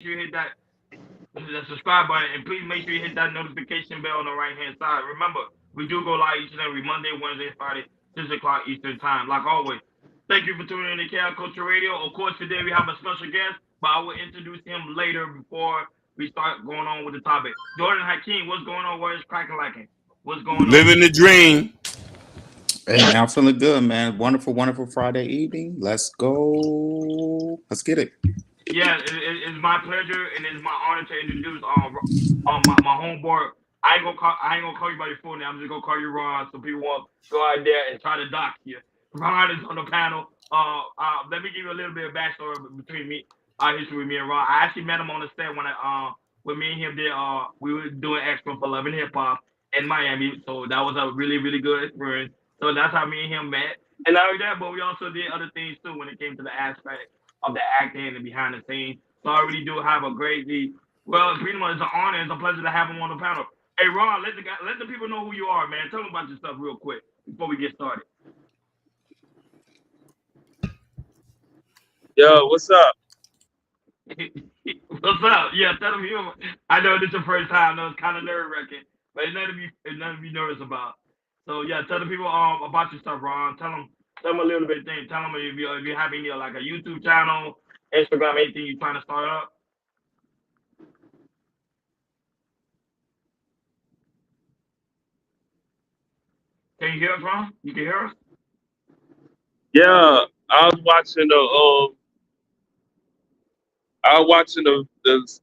sure you hit that subscribe button, and please make sure you hit that notification bell on the right hand side. Remember, we do go live each and every Monday, Wednesday, Friday, 6 o'clock Eastern time, like always. Thank you for tuning in to Chaos Culture Radio. Of course, today we have a special guest, but I will introduce him later before we start going on with the topic. Jordan Hakeem, what's going on? Where's cracking lacking? What's going on? Living the dream. Hey man, I'm feeling good, man. Wonderful, wonderful Friday evening. Let's go. Let's get it. Yeah, it's my pleasure and it's my honor to introduce my homeboy. I ain't gonna call you by your full name. I'm just gonna call you Ron, so people won't go out there and try to dox you. Ron is on the panel. Let me give you a little bit of backstory between me, history with me and Ron. I actually met him on the set when me and him did we were doing extra for Love and Hip Hop in Miami. So that was a really really good experience. So that's how me and him met. And not only that, but we also did other things too when it came to the aspect of the acting and behind the scenes. So I really do have a greatly well, pretty much it's an honor, it's a pleasure to have him on the panel. Hey Ron, let the people know who you are, man. Tell them about yourself real quick before we get started. Yo, what's up? What's up? Yeah, tell them you. I know this is your first time. I know it's kind of nerve wracking, but it's nothing to be nervous about. So yeah, tell the people about yourself, Ron. Tell them a little bit of things. Tell them if you have any like a YouTube channel, Instagram, anything you're trying to start up. Can you hear us, Ron? You can hear us? Yeah, I was watching the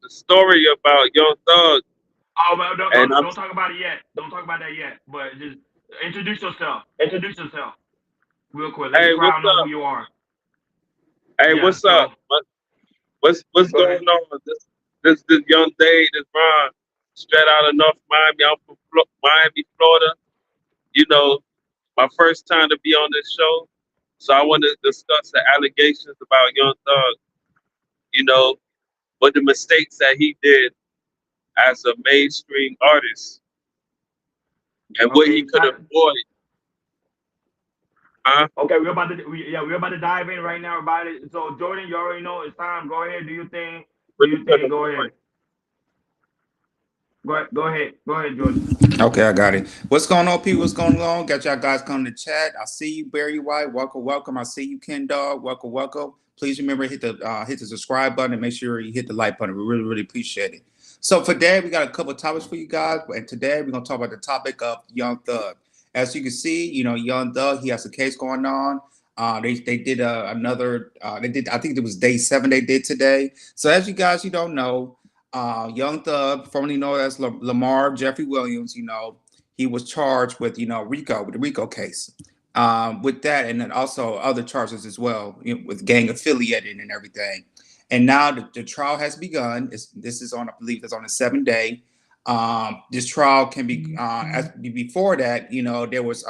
story about Young Thug, Oh, well, don't, and don't I'm don't talk about it yet. Don't talk about that yet. But just introduce yourself. Introduce yourself real quick. Let the hey, what's crowd know who up? you are. Hey, Yeah. what's up? So What's go ahead. going on? This young Dave, this Ron, straight out of North Miami. I'm from Miami, Florida. You know, my first time to be on this show, so I want to discuss the allegations about Young Thug. You know, what the mistakes that he did as a mainstream artist and what he Okay. could avoid. Huh? Okay. We're about to dive in right now about it. So Jordan, you already know it's time. Go ahead. Do your thing. Do What he your could thing. Go avoid. ahead. Go ahead. Go ahead. Go ahead, Jordan. Okay, I got it. What's going on, people? What's going on? Got y'all guys coming to chat. I see you, Barry White. Welcome, welcome. I see you, Ken Dog. Welcome, welcome. Please remember hit the subscribe button and make sure you hit the like button. We really, really appreciate it. So for today, we got a couple of topics for you guys, and today we're gonna talk about the topic of Young Thug. As you can see, Young Thug, he has a case going on. They did another. They did. I think it was day 7. They did today. So as you don't know, Young Thug, formerly known as Lamar Jeffrey Williams, he was charged with RICO, with the RICO case. With that, and then also other charges as well, with gang affiliated and everything. And now the trial has begun. This is on, I believe, it's on the 7th day. This trial can be before that. There was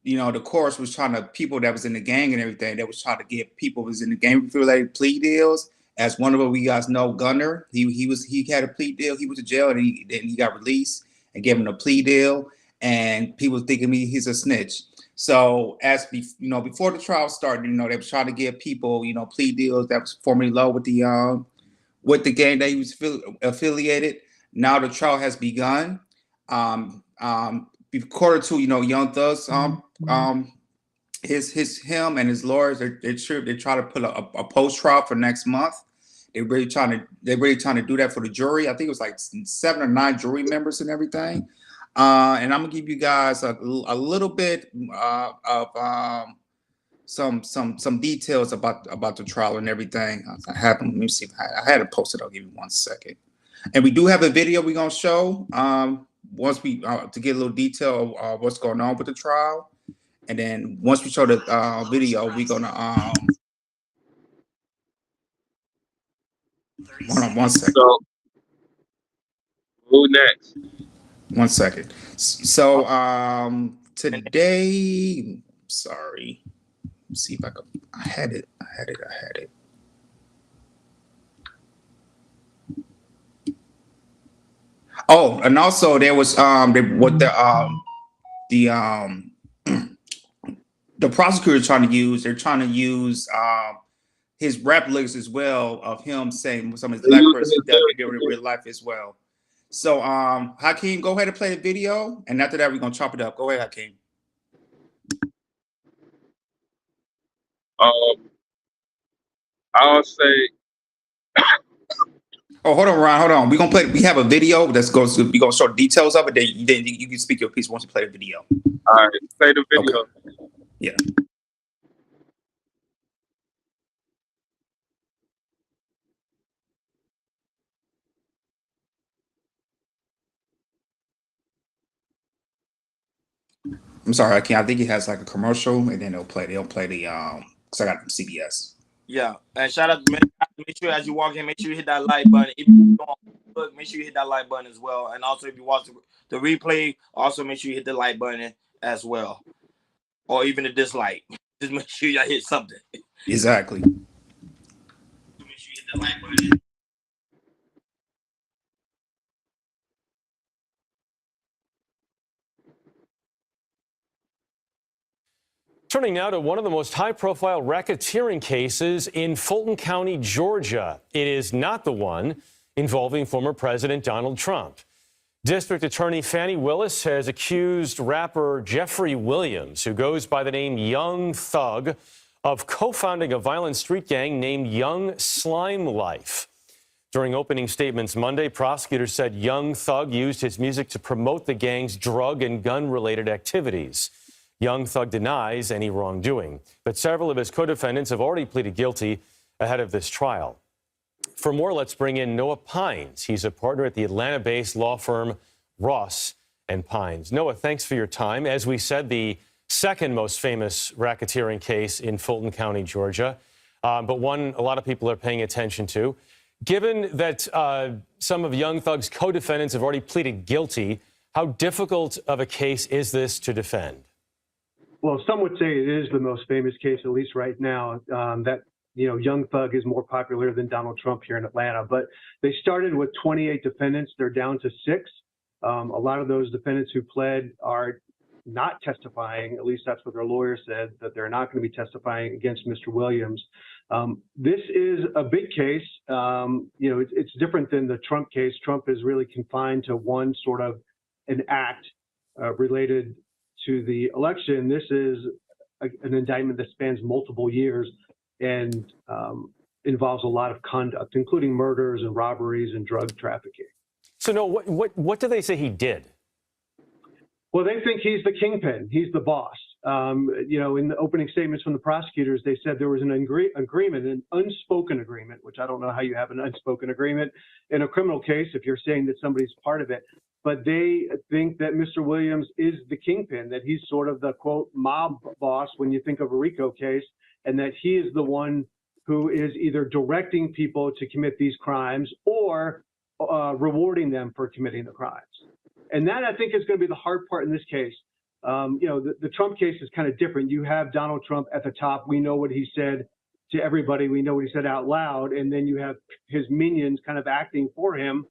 the courts was trying to, people that was in the gang and everything, that was trying to give people who was in the gang related plea deals. As one of what we guys know, Gunner, he had a plea deal. He was in jail and he got released and gave him a plea deal. And people thinking he's a snitch. So before the trial started, they was trying to give people plea deals that was formerly low with the gang that he was affiliated. Now the trial has begun. Quarter to Young Thug's him and his lawyers, they try to put a post trial for next month. They're really trying to do that for the jury. I think it was like 7 or 9 jury members and everything. And I'm gonna give you guys a little bit of some details about the trial and everything. I have them. Let me see if I had it posted. I'll give you 1 second. And we do have a video we're gonna show once we to get a little detail of what's going on with the trial. And then once we show the video, we're gonna hold on 1 second. So who next? 1 second. So today, sorry. Let's see if I could. I had it. Oh, and also there was the the prosecutor trying to use. They're trying to use his rap lyrics as well of him saying some of his They black using person his that we do in lyrics. real life as well. So Hakeem, go ahead and play the video, and after that we're gonna chop it up. Go ahead, Hakeem. I'll say, Oh, hold on, Ron. Hold on. We're gonna play. We have a video that's goes. We're gonna show details of it. Then you can speak your piece once you play the video. all right, play the video. Okay. Yeah. I'm sorry, I think he has like a commercial, and then they'll play the because I got it from CBS. Yeah, and shout out to make sure as you walk in, make sure you hit that like button. If you go on Facebook, make sure you hit that like button as well. And also, if you watch the replay, also make sure you hit the like button as well, or even a dislike. Just make sure you hit something. Exactly. Make sure you hit the like button. Turning now to one of the most high-profile racketeering cases in Fulton County, Georgia. It is not the one involving former President Donald Trump. District Attorney Fani Willis has accused rapper Jeffrey Williams, who goes by the name Young Thug, of co-founding a violent street gang named Young Slime Life. During opening statements Monday, prosecutors said Young Thug used his music to promote the gang's drug and gun-related activities. Young Thug denies any wrongdoing, but several of his co-defendants have already pleaded guilty ahead of this trial. For more, let's bring in Noah Pines. He's a partner at the Atlanta-based law firm Ross and Pines. Noah, thanks for your time. As we said, the second most famous racketeering case in Fulton County, Georgia, but one a lot of people are paying attention to. Given that some of Young Thug's co-defendants have already pleaded guilty, how difficult of a case is this to defend? Well, some would say it is the most famous case, at least right now, that, Young Thug is more popular than Donald Trump here in Atlanta. But they started with 28 defendants. They're down to 6. A lot of those defendants who pled are not testifying. At least that's what their lawyer said, that they're not going to be testifying against Mr. Williams. This is a big case. It's different than the Trump case. Trump is really confined to one sort of an act related to the election. This is an indictment that spans multiple years and involves a lot of conduct, including murders and robberies and drug trafficking. So, no, what do they say he did? Well, they think he's the kingpin. He's the boss. In the opening statements from the prosecutors, they said there was an agreement, an unspoken agreement, which I don't know how you have an unspoken agreement in a criminal case if you're saying that somebody's part of it. But they think that Mr. Williams is the kingpin, that he's sort of the, quote, mob boss when you think of a RICO case, and that he is the one who is either directing people to commit these crimes or rewarding them for committing the crimes. And that, I think, is going to be the hard part in this case. The Trump case is kind of different. You have Donald Trump at the top. We know what he said to everybody. We know what he said out loud. And then you have his minions kind of acting for him.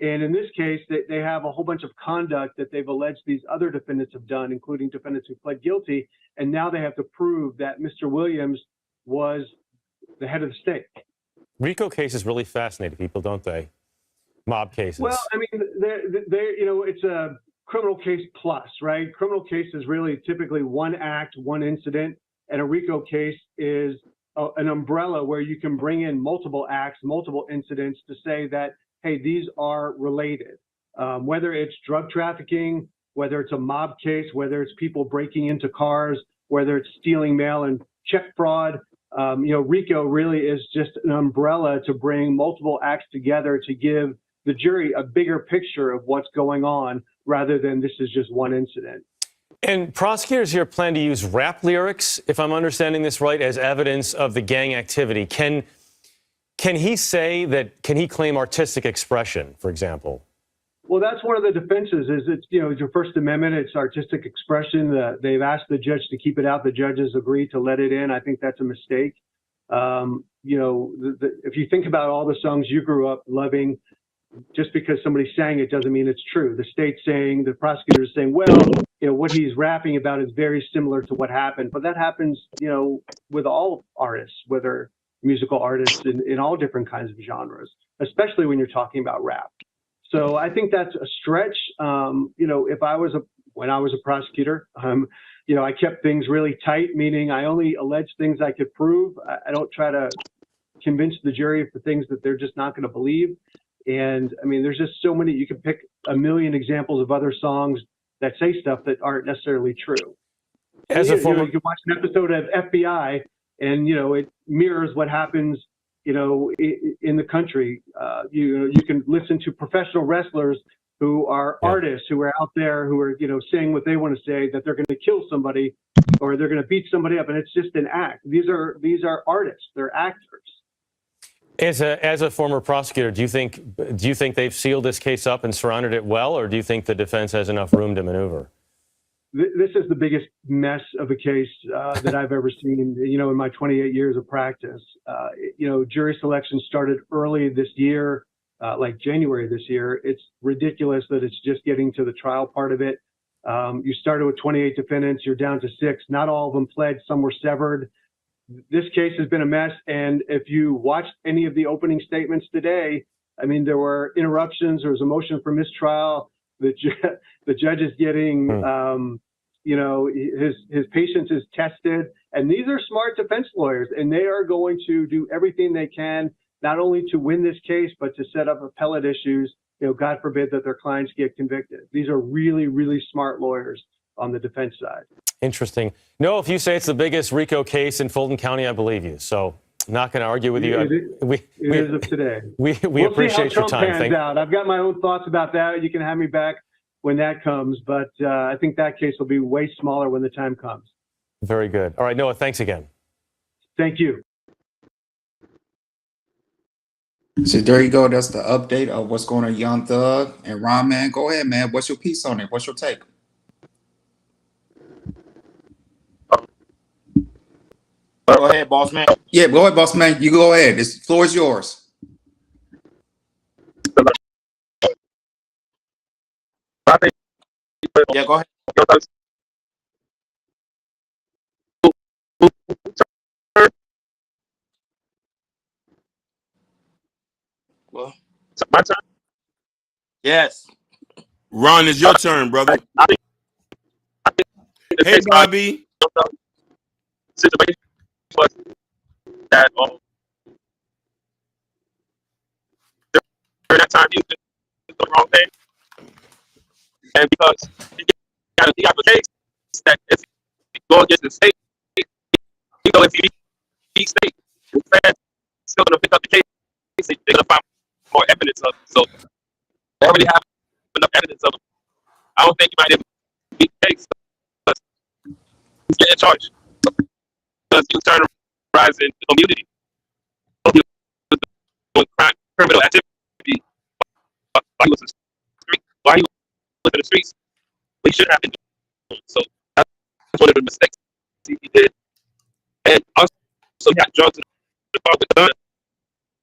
And in this case, they have a whole bunch of conduct that they've alleged these other defendants have done, including defendants who pled guilty. And now they have to prove that Mr. Williams was the head of the state. RICO cases really fascinate people, don't they? Mob cases. Well, I mean, it's a criminal case plus, right? Criminal case is really typically one act, one incident. And a RICO case is an umbrella where you can bring in multiple acts, multiple incidents to say that, hey, these are related, whether it's drug trafficking, whether it's a mob case, whether it's people breaking into cars, whether it's stealing mail and check fraud. RICO really is just an umbrella to bring multiple acts together to give the jury a bigger picture of what's going on rather than this is just one incident. And prosecutors here plan to use rap lyrics, if I'm understanding this right, as evidence of the gang activity. Can he say that, can he claim artistic expression, for example? Well, that's one of the defenses is it's your First Amendment, it's artistic expression. They've asked the judge to keep it out. The judges agreed to let it in. I think that's a mistake. If you think about all the songs you grew up loving, just because somebody sang it doesn't mean it's true. The state's saying, the prosecutor is saying, well, what he's rapping about is very similar to what happened. But that happens, with all artists, whether musical artists in all different kinds of genres, especially when you're talking about rap. So I think that's a stretch. When I was a prosecutor, I kept things really tight, meaning I only allege things I could prove. I don't try to convince the jury of the things that they're just not going to believe. And I mean, there's just so many, you can pick a million examples of other songs that say stuff that aren't necessarily true. As you a former, can watch an episode of FBI and, it mirrors what happens, in the country. You can listen to professional wrestlers who are artists, who are out there, who are, saying what they want to say, that they're going to kill somebody or they're going to beat somebody up. And it's just an act. These are artists. They're actors. as a former prosecutor, do you think they've sealed this case up and surrounded it well, or do you think the defense has enough room to maneuver? This is the biggest mess of a case that I've ever seen, in my 28 years of practice. Jury selection started early this year, like January this year. It's ridiculous that it's just getting to the trial part of it. You started with 28 defendants, you're down to 6. Not all of them pled, some were severed. This case has been a mess. And if you watched any of the opening statements today, I mean, there were interruptions, there was a motion for mistrial. The judge is getting, his patience is tested. And these are smart defense lawyers, and they are going to do everything they can, not only to win this case, but to set up appellate issues. God forbid that their clients get convicted. These are really, really smart lawyers on the defense side. Interesting. No, if you say it's the biggest RICO case in Fulton County, I believe you. So not going to argue with you. It is of today. We We'll appreciate see how your Trump time. pans out. I've got my own thoughts about that. You can have me back when that comes, but I think that case will be way smaller when the time comes. Very good. All right, Noah, thanks again. Thank you. So there you go. That's the update of what's going on, Young Thug and Ron, man. Go ahead, man. What's your piece on it? What's your take? Go ahead, boss man. Yeah, go ahead, boss man. You go ahead. The floor is yours. Yeah, go ahead. Well, My turn. yes. Ron, it's your turn, brother. I think the Hey, case Bobby. situation was that during that time he was doing the wrong thing, and because he got a case that if he go against the state, if he beat state, the feds still gonna pick up the case. They're gonna find more evidence of it. So they already have enough evidence of it. I don't think he might even beat the case because he's getting charged because he was terrorizing the community. He was doing criminal activity while he was in the street, while he was in the streets. He should have been doing. So that's one of the mistakes he did. And also he got drugs in the car with the gun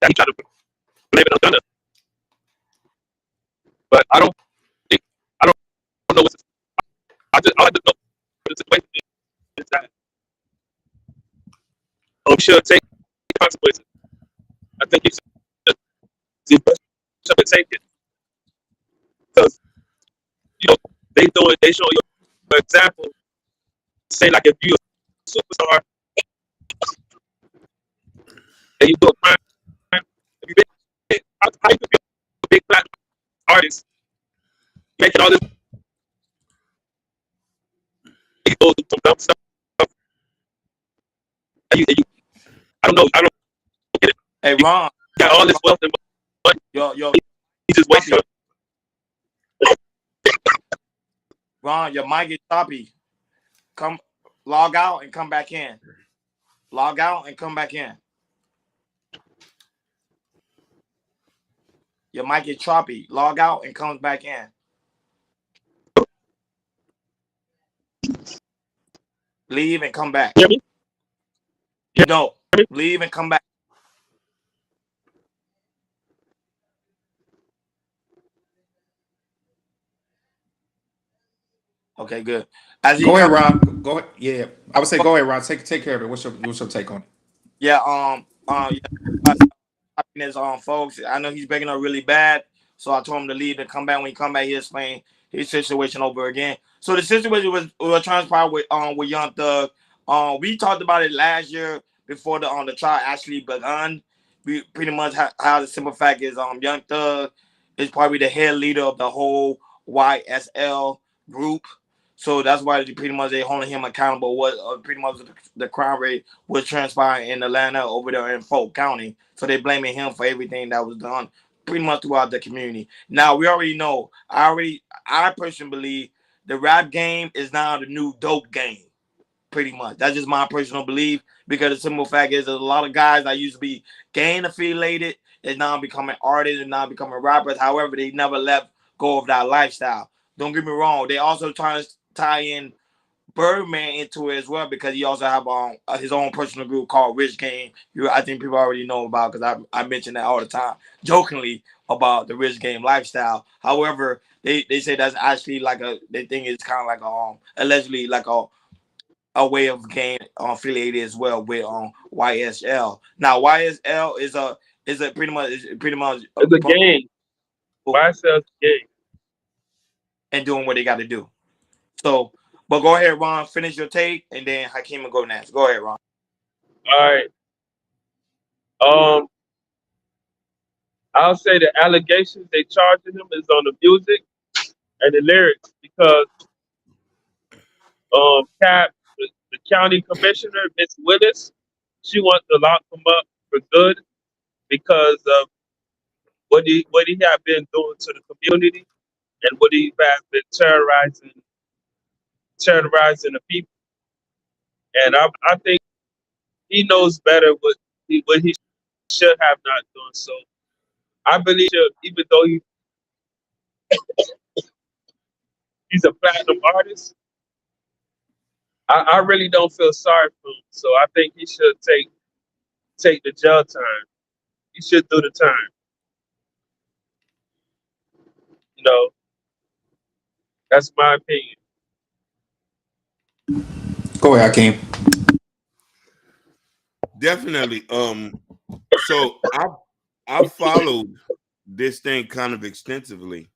that he tried to blame it on Gunner. But I don't know what's all I just know the situation is that we should take the consequences. I think you should take it. Because they show you an example. Say like if you're a superstar and you do a crime, if you how you could be a big black artist making all this people do some dumb stuff. And I don't get it. Hey, Ron. You got all this wealth and money. Yo, He just wasted it. Ron, your mic is choppy. Come, log out and come back in. Log out and come back in. Your mic is choppy. Log out and come back in. Leave and come back. Hear me? Yeah. No, leave and come back. Okay, good. Go ahead, Ron. Go ahead. Yeah, I would say go ahead, Ron. Take care of it. What's your take on it? Yeah, His folks. I know he's breaking up really bad, so I told him to leave and come back. When he come back, he'll explain his situation over again. So the situation was transpired with Young Thug. We talked about it last year before the trial actually begun. We pretty much how the simple fact is Young Thug is probably the head leader of the whole YSL group. So that's why pretty much they holding him accountable. What pretty much the crime rate was transpiring in Atlanta over there in Polk County. So they blaming him for everything that was done pretty much throughout the community. Now we already know. I personally believe the rap game is now the new dope game. Pretty much. That's just my personal belief, because the simple fact is there's a lot of guys that used to be gang affiliated is now becoming artists and now becoming rappers. However, they never let go of that lifestyle. Don't get me wrong. They also trying to tie in Birdman into it as well, because he also have his own personal group called Rich Gang. I think people already know about, because I mention that all the time, jokingly, about the Rich Gang lifestyle. However, they say that's actually they think it's kind of like allegedly like a way of gang affiliated as well with YSL. Now YSL is pretty much It's a game. YSL's a game. And doing what they got to do. So, but go ahead, Ron. Finish your take, and then Hakeem will go next. Go ahead, Ron. All right. I'll say the allegations they charging him is on the music and the lyrics, because Cap, the county commissioner, Miss Willis, she wants to lock him up for good because of what he had been doing to the community and what he has been terrorizing the people. And I think he knows better what he should have not done. So I believe, even though he's a platinum artist, I really don't feel sorry for him. So I think he should take the jail time. He should do the time. You know, that's my opinion. Go ahead, Hakeem. Definitely. So I followed this thing kind of extensively.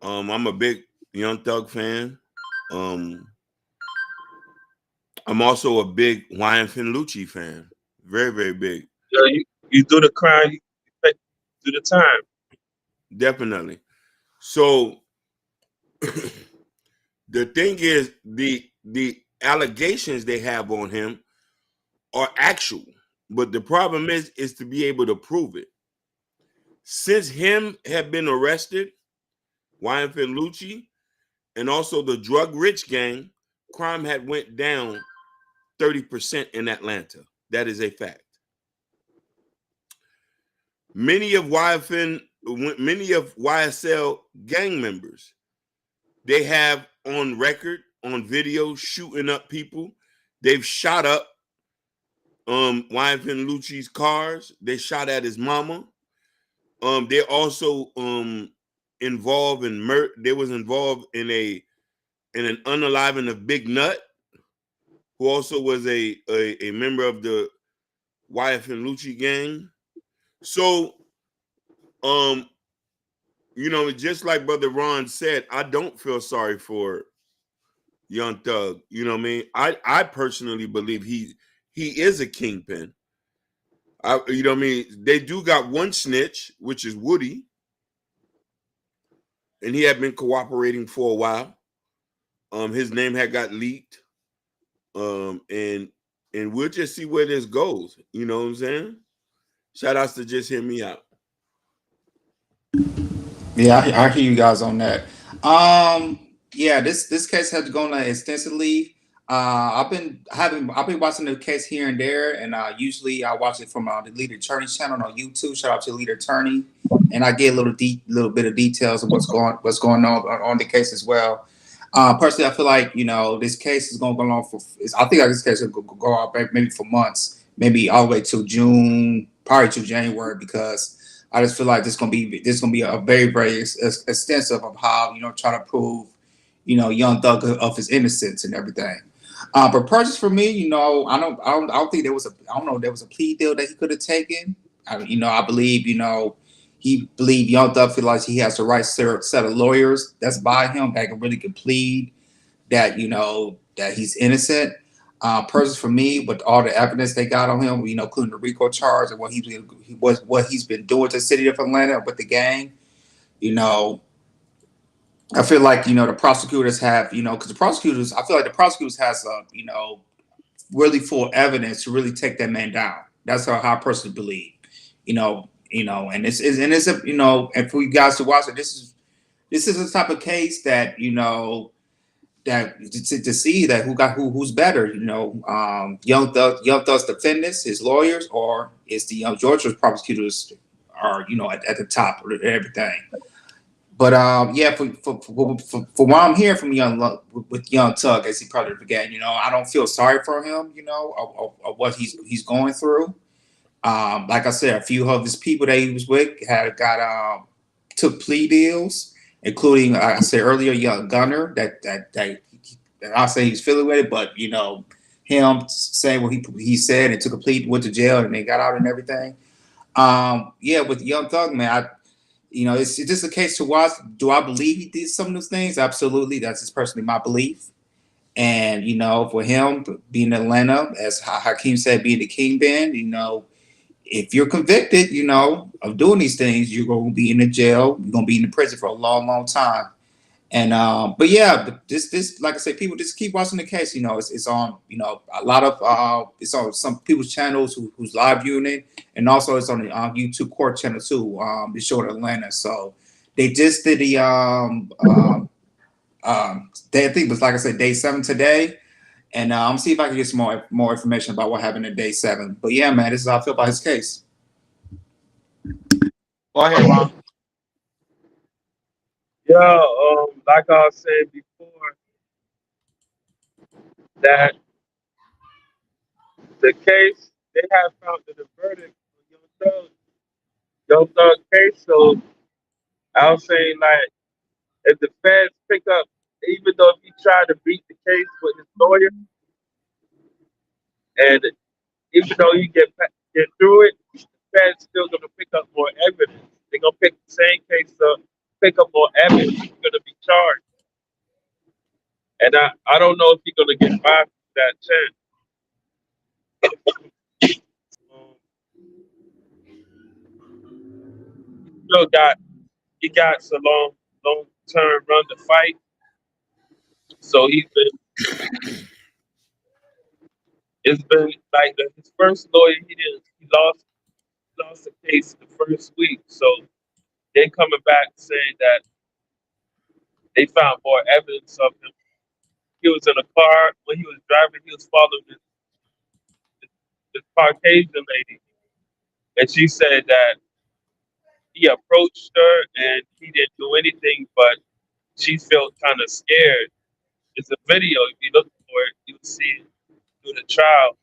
I'm a big Young Thug fan. I'm also a big YFN Lucci fan. Very, very big. You do the crime, you do the time. Definitely. So the thing is, the allegations they have on him are actual, but the problem is to be able to prove it. Since him have been arrested, YFN Lucci, and also the Drug Rich Gang, crime had went down 30% in Atlanta. That is a fact. Many of YSL gang members, they have on record, on video, shooting up people. They've shot up YFN Lucci's cars. They shot at his mama. They're also involved in They was involved in an unaliving of Big Nut, who also was a member of the YFN Lucci gang. So, just like Brother Ron said, I don't feel sorry for Young Thug. You know what I mean? I personally believe he is a kingpin. You know what I mean? They do got one snitch, which is Woody, and he had been cooperating for a while. His name had got leaked, and we'll just see where this goes. You know what I'm saying? Shout outs to Just Hear Me Out. Yeah, I hear you guys on that. Yeah, this case has gone extensively. I've been watching the case here and there, and usually I watch it from the Lead Attorney channel on YouTube. Shout out to Lead Attorney, and I get a little bit of details of what's going on the case as well. Personally, I feel like this case is going to go on for. I think this case will go out maybe for months, maybe all the way to June, probably to January, because I just feel like this gonna be a very, very extensive of how try to prove Young Thug of his innocence and everything. But purchase for me, I don't think I don't know if there was a plea deal that he could have taken. I believe, he believed Young Thug feel like he has the right set of lawyers that's by him that can really plead that, that he's innocent. Purchase for me, with all the evidence they got on him, including the RICO charge and what he's been doing to the city of Atlanta with the gang, I feel like, the prosecutors have, because I feel like the prosecutors has, really full evidence to really take that man down. That's how I personally believe, and and for you guys to watch it, this is the type of case that, that to see that who's better, Young Thug's defendants, his lawyers, or is the Georgia prosecutors are, at the top of everything. But yeah, for what I'm hearing from Young Thug, as he probably began, I don't feel sorry for him, of what he's going through. Like I said, a few of his people that he was with took plea deals, including I said earlier, Young Gunner that I'll say he's affiliated, but him saying what he said and took a plea, went to jail, and they got out and everything. Yeah, with Young Thug, man, it's just a case to watch. Do I believe he did some of those things? Absolutely. That's just personally my belief. And, for him being in Atlanta, as Hakeem said, being the kingpin, if you're convicted, of doing these things, you're going to be in the jail. You're going to be in the prison for a long, long time. And, but yeah, this, like I said, people just keep watching the case. It's on, a lot of, it's on some people's channels who's live viewing it. And also it's on the YouTube court channel too. The show in Atlanta. So they just did the, I think it was, like I said, day 7 today. And I'm see if I can get some more information about what happened in day 7. But yeah, man, this is how I feel about his case. Go ahead, Ron. Yeah, like I was saying before, that the case, they have found the verdict for Young Thug case. So I was saying, like, if the feds pick up, even though if he tried to beat the case with his lawyer, and even though he get through it, the feds still gonna pick up more evidence. They're gonna pick the same case up, pick up more evidence. He's gonna be charged. And I don't know if he's gonna get by that chance. Still he got a long term run to fight. So it's been like his first lawyer, he lost the case the first week. So they coming back saying that they found more evidence of him. He was in a car when he was driving, he was following this Caucasian lady. And she said that he approached her and he didn't do anything, but she felt kind of scared. It's a video. If you look for it, you'll see it through the trial.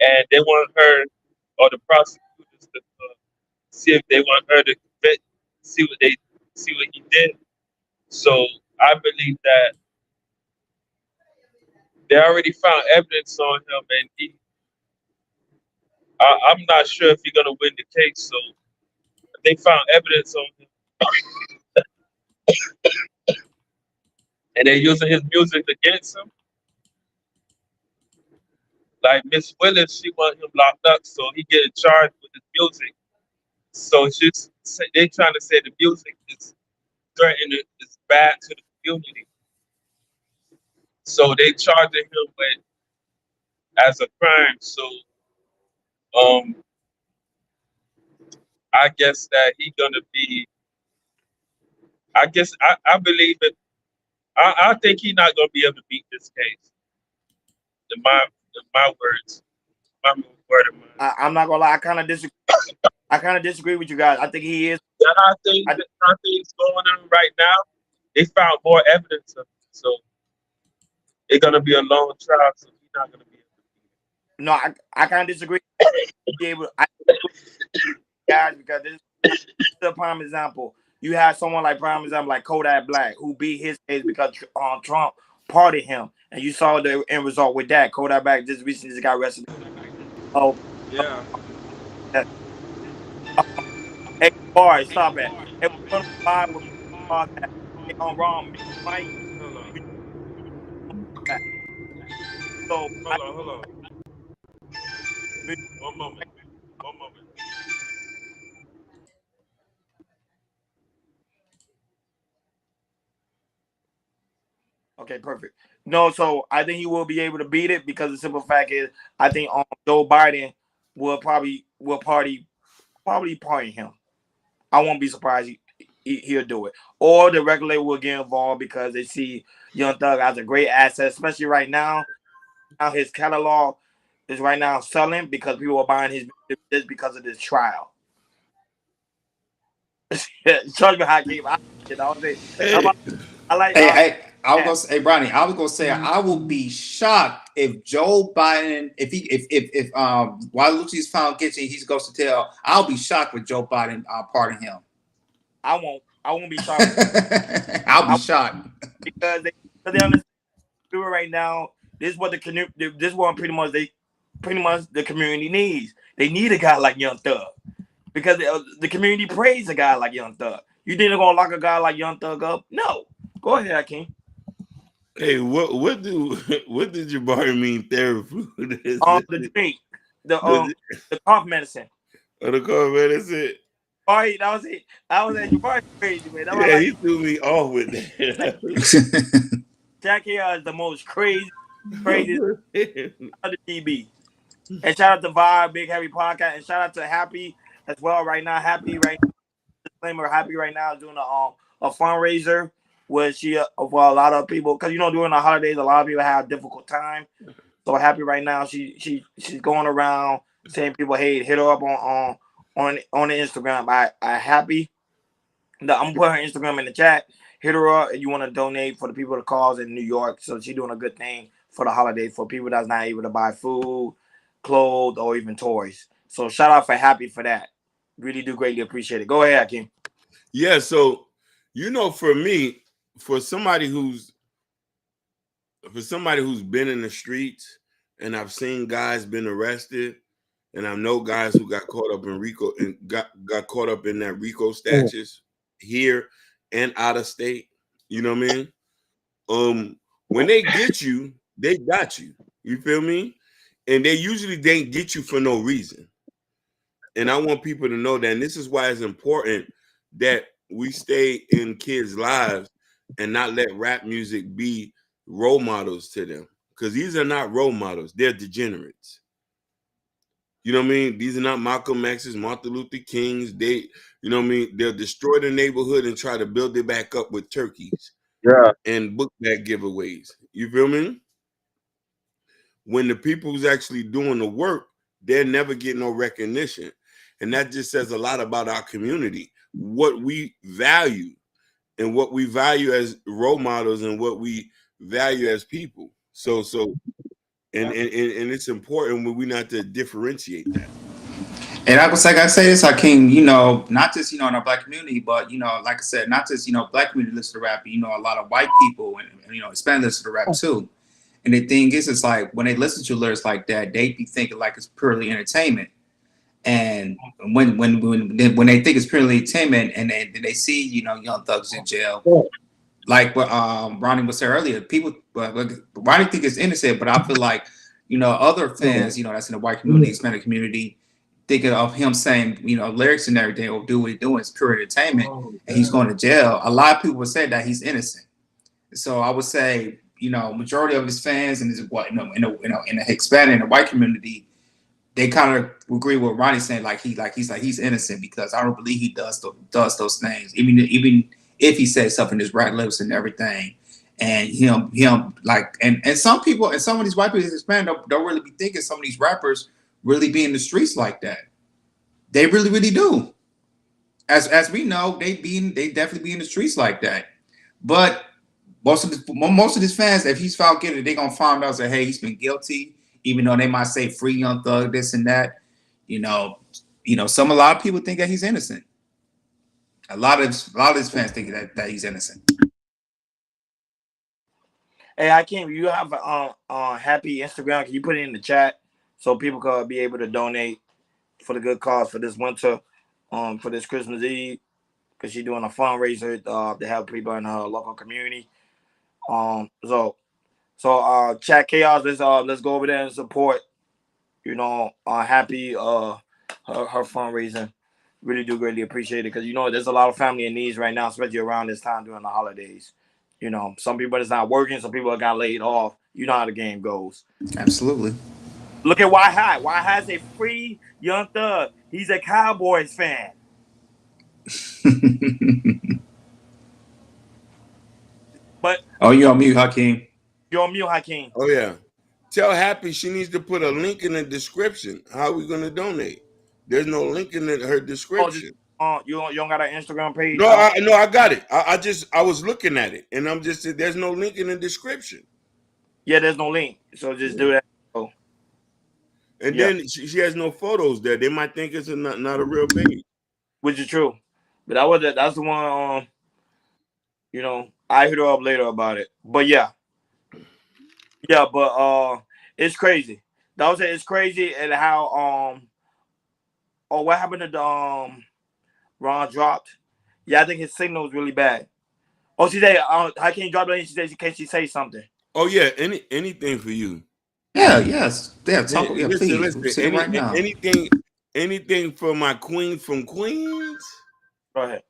And they want her, or the prosecutors, to see if they want her to see what he did. So I believe that they already found evidence on him, and I'm not sure if he's gonna win the case. So they found evidence on him, and they're using his music against him. Like Miss Willis, she want him locked up, so he getting charged with his music. So they trying to say the music is threatening, is bad to the community. So they charging him with as a crime. So I guess that he gonna be. I guess I believe it. I think he's not gonna be able to beat this case. In my words, my word of mine. I'm not gonna lie. I kind of disagree with you guys. I think he is. Yeah, I think it's going on right now. They found more evidence of it, so it's gonna be a long trial. So he's not gonna be able to beat it. No, I kind of disagree. Guys, because this is a prime example. You have someone like prime example like Kodak Black who beat his case because Trump pardoned him, and you saw the end result with that. Kodak Black just recently just got arrested. Oh, Yeah. hey, boy, stop it. Hey, we're gonna buy with that. Hey, wrong, Mike. Hold on. So Hold on. One moment. okay, perfect. No, so I think he will be able to beat it because the simple fact is, I think Joe Biden will probably pardon him. I won't be surprised he'll do it. Or the regulator will get involved because they see Young Thug as a great asset, especially right now. Now his catalog is right now selling because people are buying his music just because of this trial. Charge me how game. I like. I was gonna say, hey, Bronny, I was gonna say I will be shocked if Joe Biden, if Waluigi is found guilty, he goes to jail. I'll be shocked with Joe Biden pardon him. I won't be shocked. I'll be shocked because they understand people right now. This is what this is what pretty much the community needs. They need a guy like Young Thug because the community praise a guy like Young Thug. You think they're gonna lock a guy like Young Thug up? No. Go ahead, Hakeem. Hey, what did Jabari mean therapy? The drink, the cough medicine. The cough medicine. All right, that was it. Jabari crazy, man. Yeah, he threw me off with that. Jackie is the most crazy of the DB. And shout out to Vibe, Big Heavy Podcast, and shout out to Happy as well. Right now, Happy right now is doing a fundraiser where she for a lot of people, because during the holidays a lot of people have a difficult time. So Happy right now she's going around saying people, hey, hit her up on the Instagram. I Happy. I'm gonna put her Instagram in the chat. Hit her up if you want to donate for the people of cause in New York. So she's doing a good thing for the holiday for people that's not able to buy food, clothes, or even toys. So shout out for Happy for that. Really do greatly appreciate it. Go ahead, Hakeem. Yeah, so for me, for somebody who's been in the streets, and I've seen guys been arrested, and I know guys who got caught up in RICO and got caught up in that RICO statutes here and out of state. You know what I mean? When they get you, they got you. You feel me? And they usually don't get you for no reason. And I want people to know that. And this is why it's important that we stay in kids' lives and not let rap music be role models to them. Because these are not role models. They're degenerates. You know what I mean? These are not Malcolm X's, Martin Luther King's. They, you know what I mean? They'll destroy the neighborhood and try to build it back up with turkeys. Yeah. And book bag giveaways. You feel me? When the people who's actually doing the work, they're never getting no recognition. And that just says a lot about our community, what we value and what we value as role models and what we value as people. So and it's important when we not to differentiate that. And I say this, Hakeem, not just, in our Black community, but, like I said, not just, Black community listen to rap, a lot of white people and Hispanic listen to rap too. And the thing is, it's like when they listen to lyrics like that, they be thinking like it's purely entertainment. And when they think it's purely entertainment and they see, Young Thug's in jail, like what Ronnie was saying earlier, people, Ronnie think it's innocent, but I feel like, other fans, that's in the white community, Hispanic community, thinking of him saying, lyrics and everything, or do what he's doing is pure entertainment, and he's going to jail. A lot of people would say that he's innocent. So I would say, majority of his fans and in the Hispanic and the white community, they kind of agree with Ronnie saying he's innocent, because I don't believe he does those things, even if he says stuff in his right lips and everything. And him and some people and some of these white people in Hispanic don't really be thinking some of these rappers really be in the streets like that. They really, really do. As we know, they definitely be in the streets like that. But most of his fans, if he's found guilty, they're gonna find out and say, hey, he's been guilty, even though they might say free Young Thug, this and that. A lot of people think that he's innocent. A lot of his fans think that he's innocent. Hey, Hakeem, you have a happy Instagram? Can you put it in the chat so people can be able to donate for the good cause for this winter, for this Christmas Eve, because she's doing a fundraiser to help people in her local community. So chat chaos. Let's go over there and support. You know, happy her fundraising. Really do greatly appreciate it because you know there's a lot of family in needs right now, especially around this time during the holidays. You know, some people is not working, some people got laid off. You know how the game goes. Absolutely. Look at Why High. Why High's a free Young Thug. He's a Cowboys fan. But Oh, you on mute, Hakeem? you're on mute, Hakeem. Oh yeah. Tell Happy she needs to put a link in the description. How are we gonna donate? There's no link in her description. You don't got an Instagram page? No, I got it. I was looking at it, and I'm just there's no link in the description. Yeah, there's no link, so just do that. Oh. And then she has no photos there. They might think it's not a real page, which is true. But that's the one. You know, I hit her up later about it. But yeah, but it's crazy. It's crazy and how what happened to Ron dropped. Yeah, I think his signal was really bad. Oh, she said, how can you drop it? She said, can she say something? Oh yeah, anything for you. Yeah, yes. Yeah, talk. Yeah, listen, please. listen. Right now. Anything for my queen from Queens. Go ahead.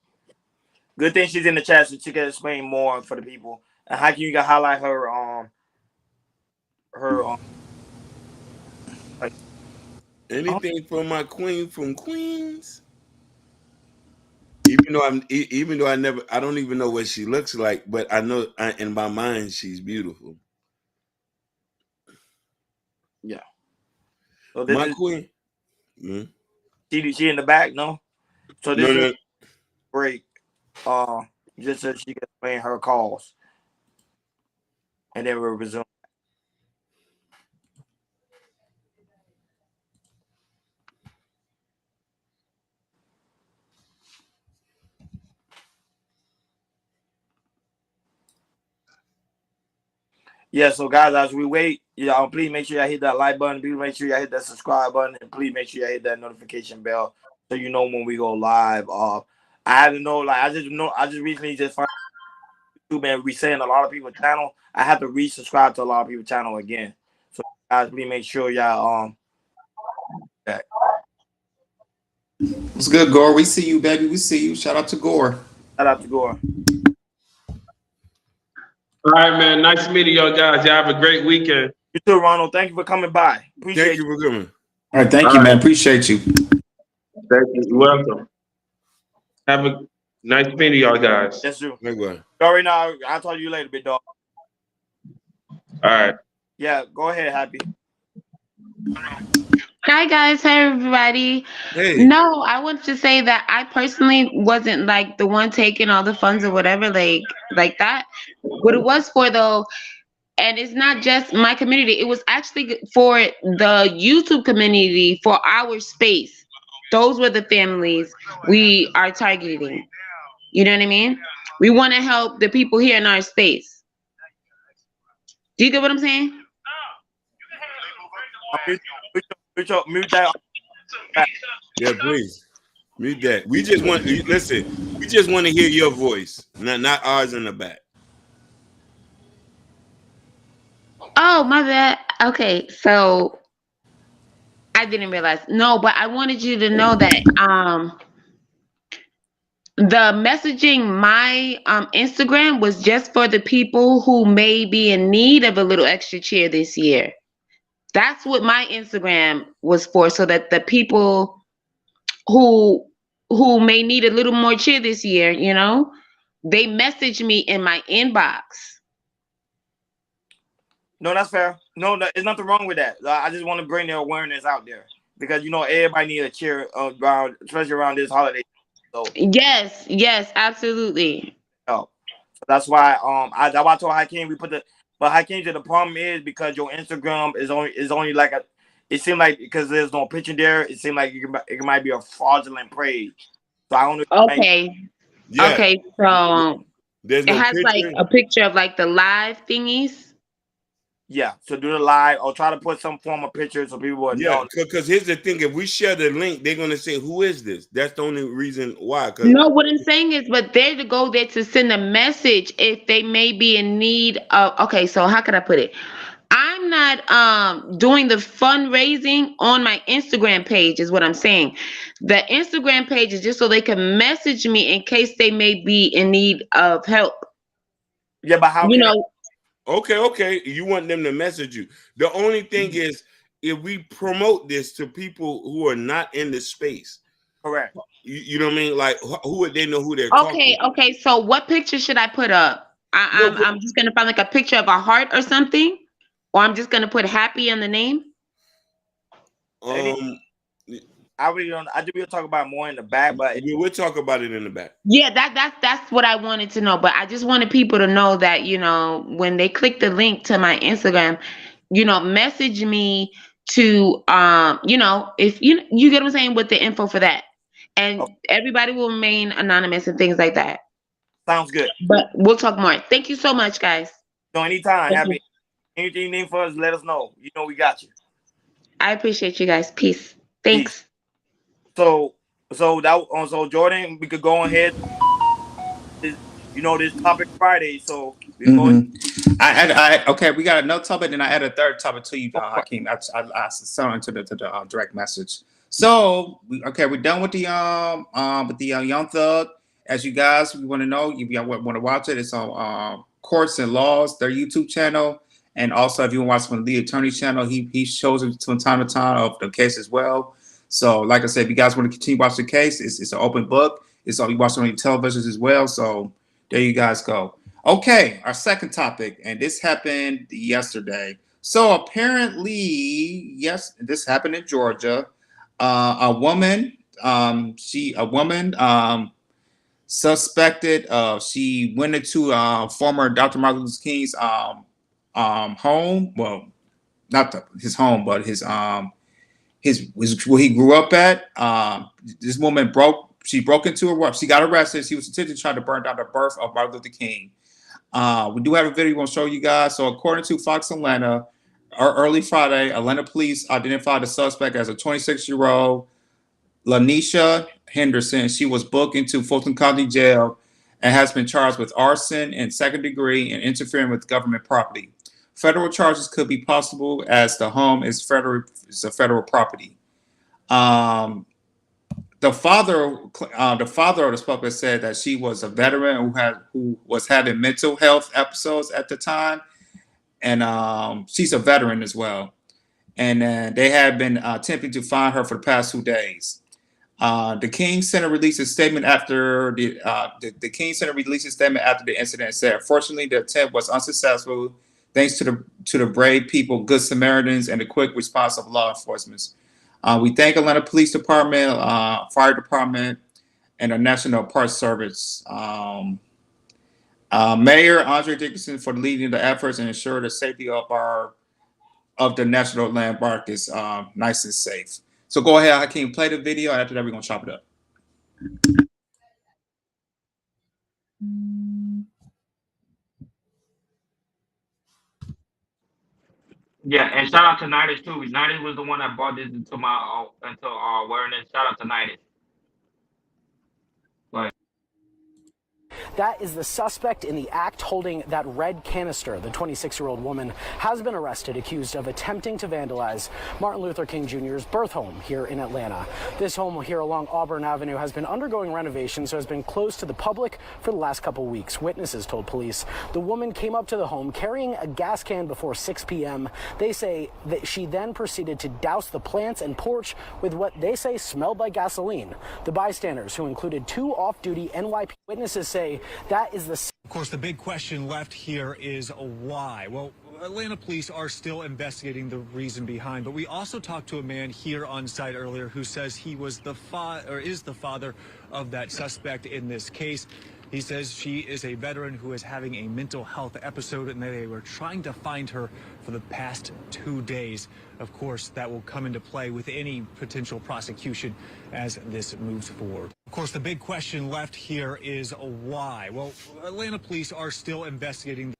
Good thing she's in the chat so she can explain more for the people. And how can you highlight her like anything for my queen from Queens? Even though I don't even know what she looks like, but I know in my mind she's beautiful. Yeah. So my queen. She in the back, no? So this is break. Just so she can explain her calls. And then we'll resume. Yeah, so guys, as we wait, please make sure y'all hit that like button. Please make sure y'all hit that subscribe button, and please make sure y'all hit that notification bell so you know when we go live. I had to know, I just recently just found YouTube and resetting a lot of people's channel. I have to resubscribe to a lot of people's channel again. So guys, please make sure y'all What's good, Gore? We see you, baby. We see you. Shout out to Gore. Shout out to Gore. All right, man. Nice meeting y'all guys. Y'all have a great weekend. You too, Ronald. Thank you for coming by. Thank you for coming. All right, thank you, man. Appreciate you. Thank you. You're welcome. Have a nice meeting y'all guys. Yes, sir. Anyway. Sorry, now I'll talk to you later, big dog. All right. Yeah, go ahead, Happy. Hi guys, hi everybody. Hey. No, I want to say that I personally wasn't like the one taking all the funds or whatever, like that. What it was for though, and it's not just my community, it was actually for the YouTube community, for our space. Those were the families we are targeting. You know what I mean? We want to help the people here in our space. Do you get what I'm saying? Mute that. Yeah, please. Mute that. We just want to hear your voice, not ours in the back. Oh, my bad. Okay, so I didn't realize. No, but I wanted you to know that the messaging my Instagram was just for the people who may be in need of a little extra cheer this year. That's what my Instagram was for, so that the people who may need a little more cheer this year, you know, they message me in my inbox. No, that's fair. No, there's nothing wrong with that. I just want to bring the awareness out there because you know everybody needs a cheer around, especially around this holiday. So yes, absolutely. So that's why I told Hakeem we put the. But Hakeem, the problem is because your Instagram is only like a. It seemed like because there's no picture there, it seemed like it might be a fraudulent page. So I don't know. Okay. Yeah. Okay. So there's no it has picture. like a picture of like the live thingies. Yeah, so do the live or try to put some form of picture so people will Yeah, know. because here's the thing: if we share the link, they're gonna say, "Who is this?" That's the only reason why. Because No, what I'm saying is, but they're to go there to send a message if they may be in need of. Okay, so how could I put it? I'm not doing the fundraising on my Instagram page, is what I'm saying. The Instagram page is just so they can message me in case they may be in need of help. Yeah, but how You can I? know, okay, you want them to message you. The only thing is, if we promote this to people who are not in the space, Correct. you know what I mean? Like, who would they know who they're talking to? okay. So what picture should I put up? No, I'm just gonna find like a picture of a heart or something, or I'm just gonna put happy in the name. I really don't. I do. We'll talk about more in the back, but we'll talk about it in the back. Yeah, that's what I wanted to know. But I just wanted people to know that, you know, when they click the link to my Instagram, you know, message me to you know, if you get what I'm saying, with the info for that. And everybody will remain anonymous and things like that. Sounds good. But we'll talk more. Thank you so much, guys. So anytime, Thank happy. you. Anything you need for us, let us know. You know we got you. I appreciate you guys. Peace. Thanks. So Jordan, we could go ahead. You know, this topic Friday, so we Okay, we got another topic, and I add a third topic to you, Hakeem. I sent it to the direct message. So we're done with the Young Thug. As you guys, we want to know if you want to watch it. It's on Courts and Laws, their YouTube channel, and also if you want to watch from the attorney channel, he shows it from time to time of the case as well. So, like I said, if you guys want to continue watching the case, it's an open book. It's all you watch on your televisions as well. So there you guys go. Okay, our second topic, and this happened yesterday. So apparently, yes, this happened in Georgia. A woman suspected. She went into former Dr. Martin Luther King's home. Well, not his home, but his where he grew up at. This woman broke into her work. She got arrested. She was attempting to try to burn down the birth of Martin Luther King. We do have a video we're going to show you guys. So according to Fox Atlanta, early Friday, Atlanta police identified the suspect as a 26-year-old Lanisha Henderson. She was booked into Fulton County Jail and has been charged with arson and second degree and interfering with government property. Federal charges could be possible as the home is a federal property. The father of the suspect said that she was a veteran who was having mental health episodes at the time, and she's a veteran as well. And they had been attempting to find her for the past 2 days. The King Center released a statement after the King Center released a statement after the incident and said, "Fortunately, the attempt was unsuccessful thanks to the brave people, Good Samaritans, and the quick response of law enforcement. We thank Atlanta Police Department, Fire Department, and the National Park Service. Mayor Andre Dickinson for leading the efforts and ensure the safety of the national landmark is nice and safe." So go ahead, Hakeem, play the video. After that, we're gonna chop it up. Yeah, and shout out to Nidus too. Nidus was the one that brought this into my awareness. Shout out to Nidus. That is the suspect in the act holding that red canister. The 26-year-old woman has been arrested, accused of attempting to vandalize Martin Luther King Jr.'s birth home here in Atlanta. This home here along Auburn Avenue has been undergoing renovations, so has been closed to the public for the last couple weeks. Witnesses told police the woman came up to the home carrying a gas can before 6 p.m. They say that she then proceeded to douse the plants and porch with what they say smelled like gasoline. The bystanders, who included 2 off-duty NYPD witnesses, say that is the... Of course, the big question left here is why. Well, Atlanta police are still investigating the reason behind, but we also talked to a man here on site earlier who says he was is the father of that suspect in this case. He says she is a veteran who is having a mental health episode and they were trying to find her for the past 2 days. Of course, that will come into play with any potential prosecution as this moves forward. Of course, the big question left here is why. Well, Atlanta police are still investigating.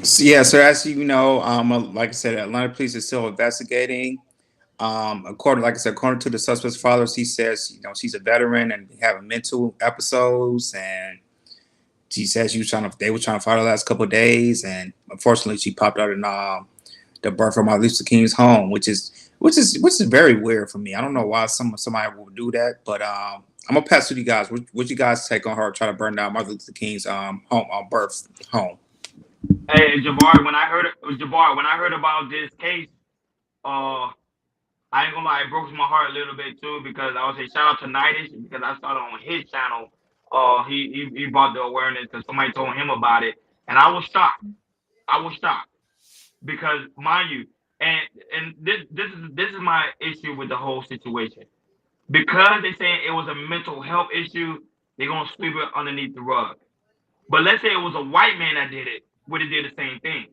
Yeah, so as you know, like I said, Atlanta police is still investigating. According, like I said, according to the suspect's father, he says, she's a veteran and having mental episodes, and she says they were trying to fight her the last couple of days, and unfortunately, she popped out in the birth of Martin Luther King's home, which is very weird for me. I don't know why somebody would do that, but I'm gonna pass to you guys. What you guys take on her trying to burn down Martin Luther King's home, birth home? Hey, Jabari, when I heard about this case, I ain't gonna lie, it broke my heart a little bit too, because I would say shout out to Nidish, because I started on his channel. He brought the awareness because somebody told him about it, and I was shocked. Because mind you, and this is my issue with the whole situation. Because they saying it was a mental health issue, they're gonna sweep it underneath the rug. But let's say it was a white man that did it, would have did the same thing?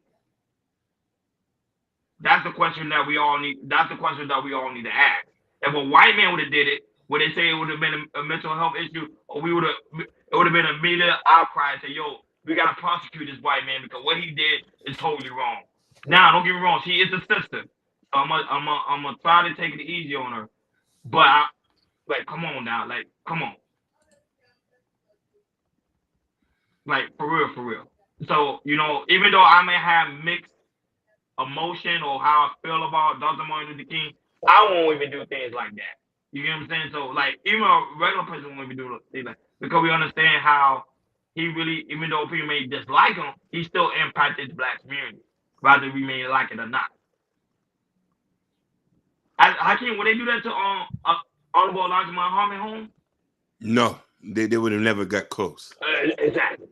That's the question that we all need. That's the question that we all need to ask. If a white man would have did it, would they say it would have been a mental health issue, or it would have been a immediate outcry and say, "Yo, we gotta prosecute this white man because what he did is totally wrong." Now, don't get me wrong, she is a sister. So I'm gonna try to take it easy on her, but come on now, come on, for real. So even though I may have mixed emotion or how I feel about Dr. Martin Luther King, I won't even do things like that. You get what I'm saying? So even a regular person won't even do things like that, because we understand how he really, even though people may dislike him, he still impacted the Black community, whether we may like it or not. Hakeem, would they do that to Honorable Elijah Muhammad home? No, they would have never got close. Exactly.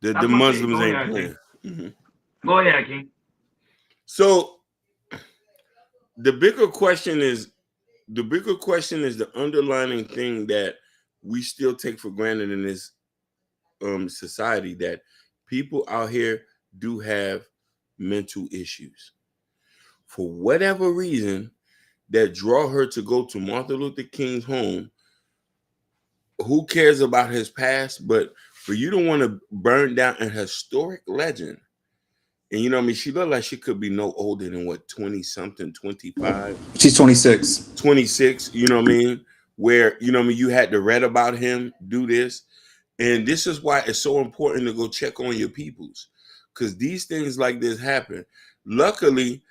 The Muslims ain't playing. Mm-hmm. Go ahead, King. So the bigger question is the underlying thing that we still take for granted in this society, that people out here do have mental issues. For whatever reason that draw her to go to Martin Luther King's home, who cares about his past? But for you to want to burn down an historic legend. And she looked like she could be no older than 20-something, 25. She's 26. 26, where, you had to read about him, do this. And this is why it's so important to go check on your peoples, because these things like this happen. Luckily,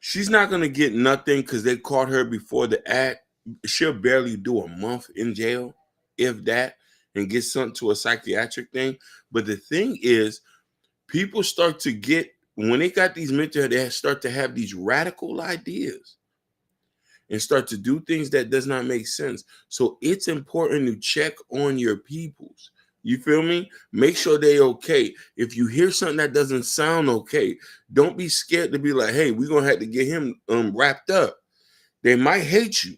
she's not going to get nothing because they caught her before the act. She'll barely do a month in jail, if that, and get sent to a psychiatric thing. But the thing is, people start to get, when they got these mental, they start to have these radical ideas and start to do things that does not make sense. So it's important to check on your peoples. You feel me? Make sure they're okay. If you hear something that doesn't sound okay, don't be scared to be like, hey, we're going to have to get him wrapped up. They might hate you.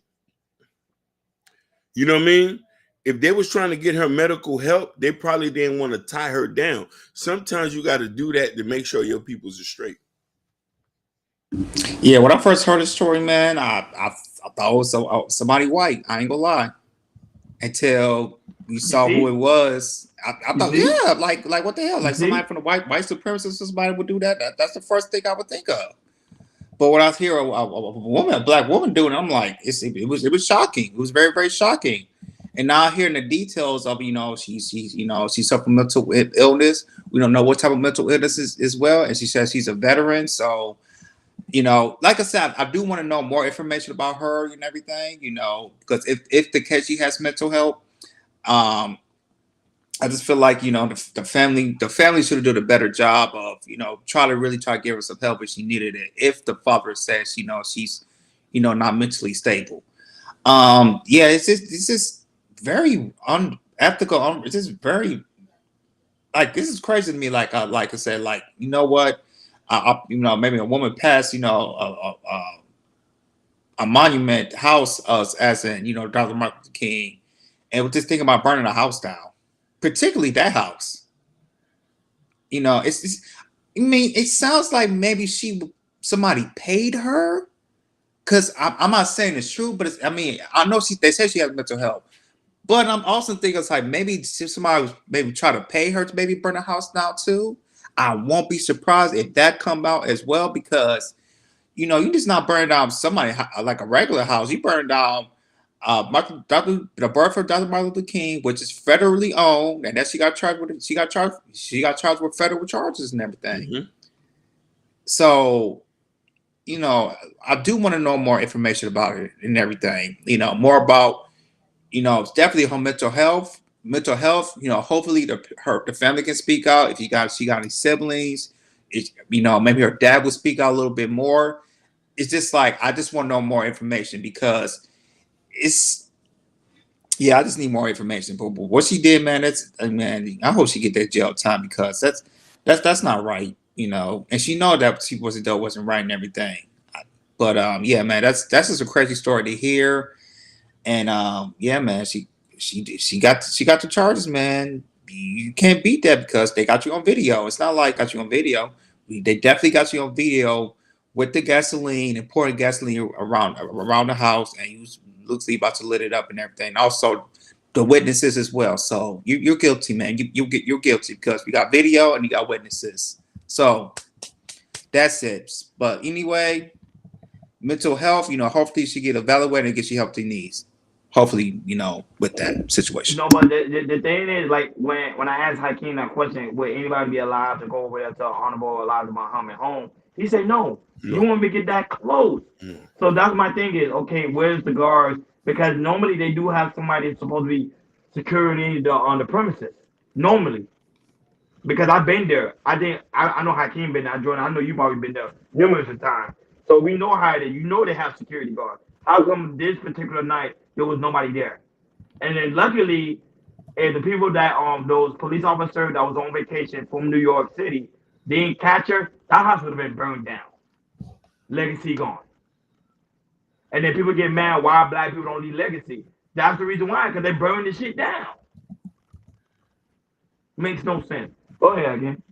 You know what I mean? If they was trying to get her medical help, they probably didn't want to tie her down. Sometimes you got to do that to make sure your peoples are straight. Yeah, when I first heard the story, man, I thought it was somebody white. I ain't gonna lie. Until we saw who it was, I thought, yeah, like what the hell? Like somebody from the white supremacist, somebody would do that. That's the first thing I would think of. But when I hear a black woman doing it, I'm like, it was shocking. It was very, very shocking. And now hearing the details of, she suffered mental illness. We don't know what type of mental illness as well. And she says she's a veteran. So, like I said, I do want to know more information about her and everything, because if the case she has mental health, I just feel like, the family should have done a better job of, try to give her some help if she needed it. If the father says, she's, not mentally stable. Yeah, it's just very unethical. It's just very, this is crazy to me. Like I said, you know what? Maybe a woman passed, a monument house as in, Dr. Martin Luther King, and we're just thinking about burning a house down, particularly that house. It sounds like maybe somebody paid her, because I'm not saying it's true, but I know they say she has mental health. But I'm also thinking it's like maybe somebody was maybe try to pay her to maybe burn a house down too. I won't be surprised if that come out as well, because you know, you just not burn down somebody like a regular house. You burn down the birth of Dr. Martin Luther King, which is federally owned, and that she got charged with. She got charged with federal charges and everything. Mhm. So, you know, I do want to know more information about it and everything. You know, more about, you know, it's definitely her mental health. Mental health. You know, hopefully the family can speak out. If she got any siblings, you know, maybe her dad will speak out a little bit more. It's just like I just want to know more information, because I just need more information. But what she did, man, man, I hope she get that jail time, because that's not right, you know. And she know that she wasn't right and everything. But yeah, man, that's just a crazy story to hear. And yeah, man, she got the charges, man. You can't beat that because they got you on video. It's not like got you on video. They definitely got you on video with the gasoline and pouring gasoline around the house, and you looks like you about to lit it up and everything. Also, the witnesses as well. So you're guilty, man. You're guilty because we got video and you got witnesses. So that's it. But anyway, mental health, you know, hopefully she get evaluated and get she help she needs. Hopefully, you know, with that situation. No, but the thing is, like, when I asked Hakeem that question, would anybody be allowed to go over there to Honorable Elijah Muhammad home? He said no. No. You want me to get that close? No. So that's my thing is, okay, where's the guards? Because normally they do have somebody that's supposed to be security on the premises. Normally. Because I've been there. I know Hakeem been there, Jordan. I know you probably been there numerous of times. So we know how it is. You know they have security guards. How come this particular night there was nobody there? And then luckily, the people that those police officers that was on vacation from New York City didn't catch her, that house would have been burned down. Legacy gone. And then people get mad why black people don't need legacy. That's the reason why, because they burned the shit down. Makes no sense. Go ahead again.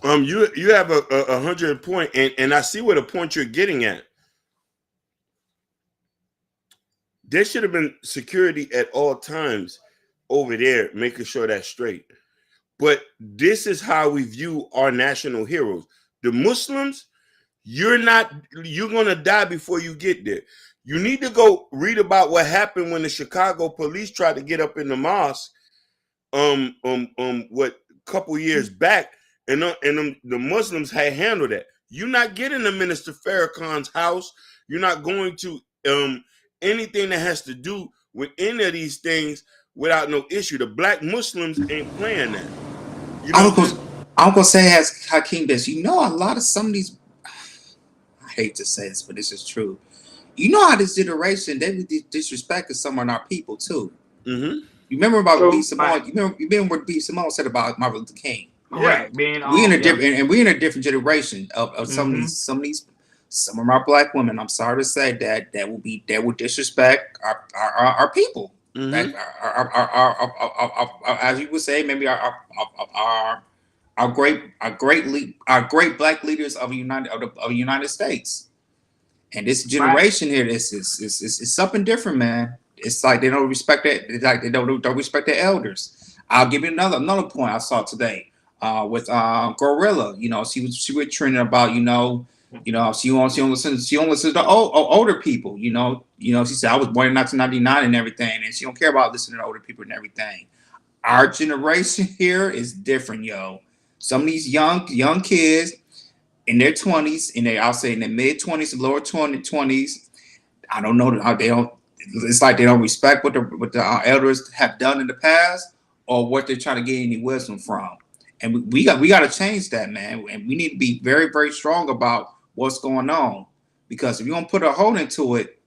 You have a 100 point, and I see what the point you're getting at. There should have been security at all times over there, making sure that's straight. But this is how we view our national heroes. The Muslims, you're gonna die before you get there. You need to go read about what happened when the Chicago police tried to get up in the mosque, what couple years back, and the Muslims had handled that. You're not getting to Minister Farrakhan's house. You're not going to anything that has to do with any of these things without no issue. The black Muslims ain't playing that. You know I'm gonna say as Hakeem this, you know, a lot of some of these, I hate to say this, but this is true. You know how this generation, they would disrespect some of our people too. Mm-hmm. You remember about So, B. Simone? You remember what B. Simone said about Martin Luther King? Correct. Being We in a different, and we're in a different generation of some of our black women. I'm sorry to say that will disrespect our people. Mm-hmm. Like our as you would say, maybe our great black leaders of the United States. And this generation here, is something different, man. It's like they don't respect it. It's like they don't respect their elders. I'll give you another point I saw today with Gorilla. You know, she was trending about she don't listen to older people. You know, she said I was born in 1999 and everything, and she don't care about listening to older people and everything. Our generation here is different, yo. Some of these young kids in their 20s, I'll say in their mid-20s and lower 20s, I don't know how they don't. It's like they don't respect what the elders have done in the past, or what they're trying to get any wisdom from. And we got to change that, man. And we need to be very, very strong about what's going on, because if you're gonna put a hold into it,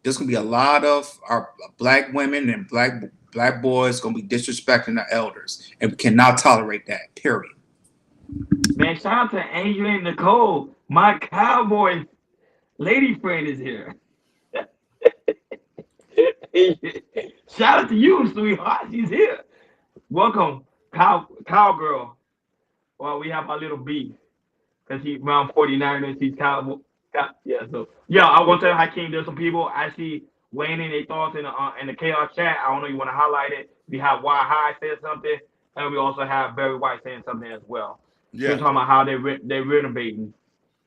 there's gonna be a lot of our black women and black boys gonna be disrespecting the elders, and we cannot tolerate that. Period. Man, shout out to Angel and Nicole. My Cowboy lady friend is here. Shout out to you, sweetheart. She's here. Welcome, cowgirl. Well, we have our little beef because she's around 49 and she's cowboy. Yeah, so yeah, I want to tell Hakeem, there's some people actually weighing in their thoughts in the chaos chat. I don't know if you want to highlight it. We have Why High said something, and we also have Barry White saying something as well. They're Yeah. talking about how they're renovating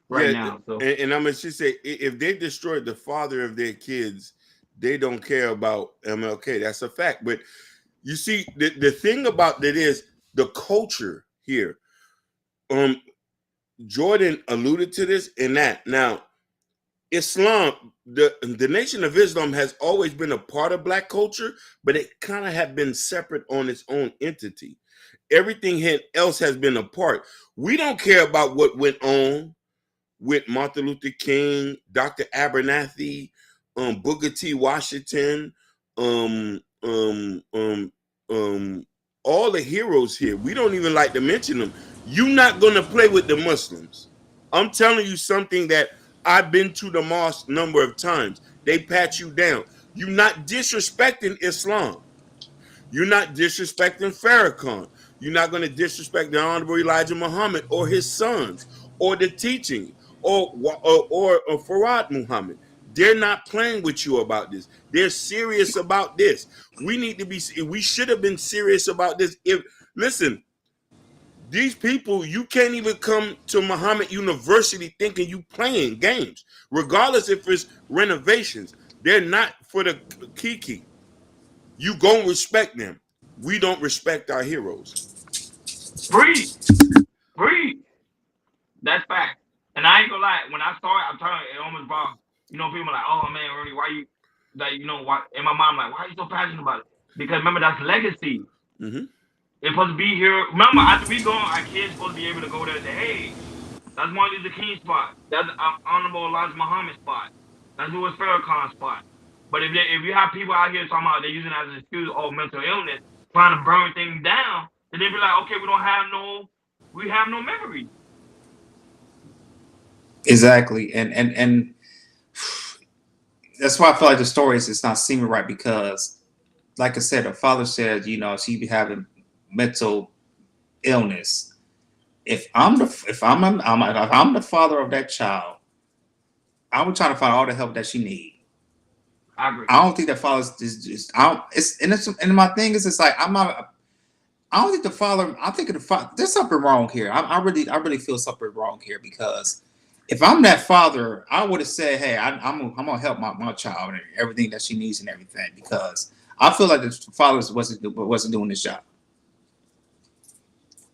right now. So And I'm gonna just say, if they destroyed the father of their kids, they don't care about MLK. That's a fact. But you see, the thing about that is the culture here. Jordan alluded to this in that. Now, Islam, the Nation of Islam has always been a part of Black culture, but it kind of had been separate on its own entity. Everything else has been a part. We don't care about what went on with Martin Luther King, Dr. Abernathy, Booker T. Washington, all the heroes here. We don't even like to mention them. You're not going to play with the Muslims. I'm telling you something that I've been to the mosque a number of times. They pat you down. You're not disrespecting Islam. You're not disrespecting Farrakhan. You're not going to disrespect the Honorable Elijah Muhammad or his sons or the teaching or Farad Muhammad. They're not playing with you about this. They're serious about this. We should have been serious about this. Listen, these people, you can't even come to Muhammad University thinking you playing games, regardless if it's renovations. They're not for the kiki. You gonna respect them. We don't respect our heroes. breathe. That's fact. And I ain't gonna lie. When I started, I'm telling you, it almost brought, people like, oh man, Rudy, why you, like, why? In my mind, like, why are you so passionate about it? Because remember, that's legacy. Mm-hmm. It's supposed to be here. Remember, after we gone, our kids supposed to be able to go there and say, hey, that's Martin Luther King spot. That's Honorable Elijah Muhammad spot. That's Louis Farrakhan spot. But if you have people out here talking about they're using it as an excuse of mental illness, trying to burn things down, then they be like, okay, we have no memory. Exactly, and that's why I feel like the story is not seeming right, because, like I said, the father said, she be having mental illness. If I'm the father of that child, I'm trying to find all the help that she needs. I agree. I don't think that father's just and my thing is, it's like I don't think the father. I think the father. There's something wrong here. I really feel something wrong here, because if I'm that father, I would have said, hey, I'm gonna help my child and everything that she needs and everything, because I feel like the father wasn't doing his job.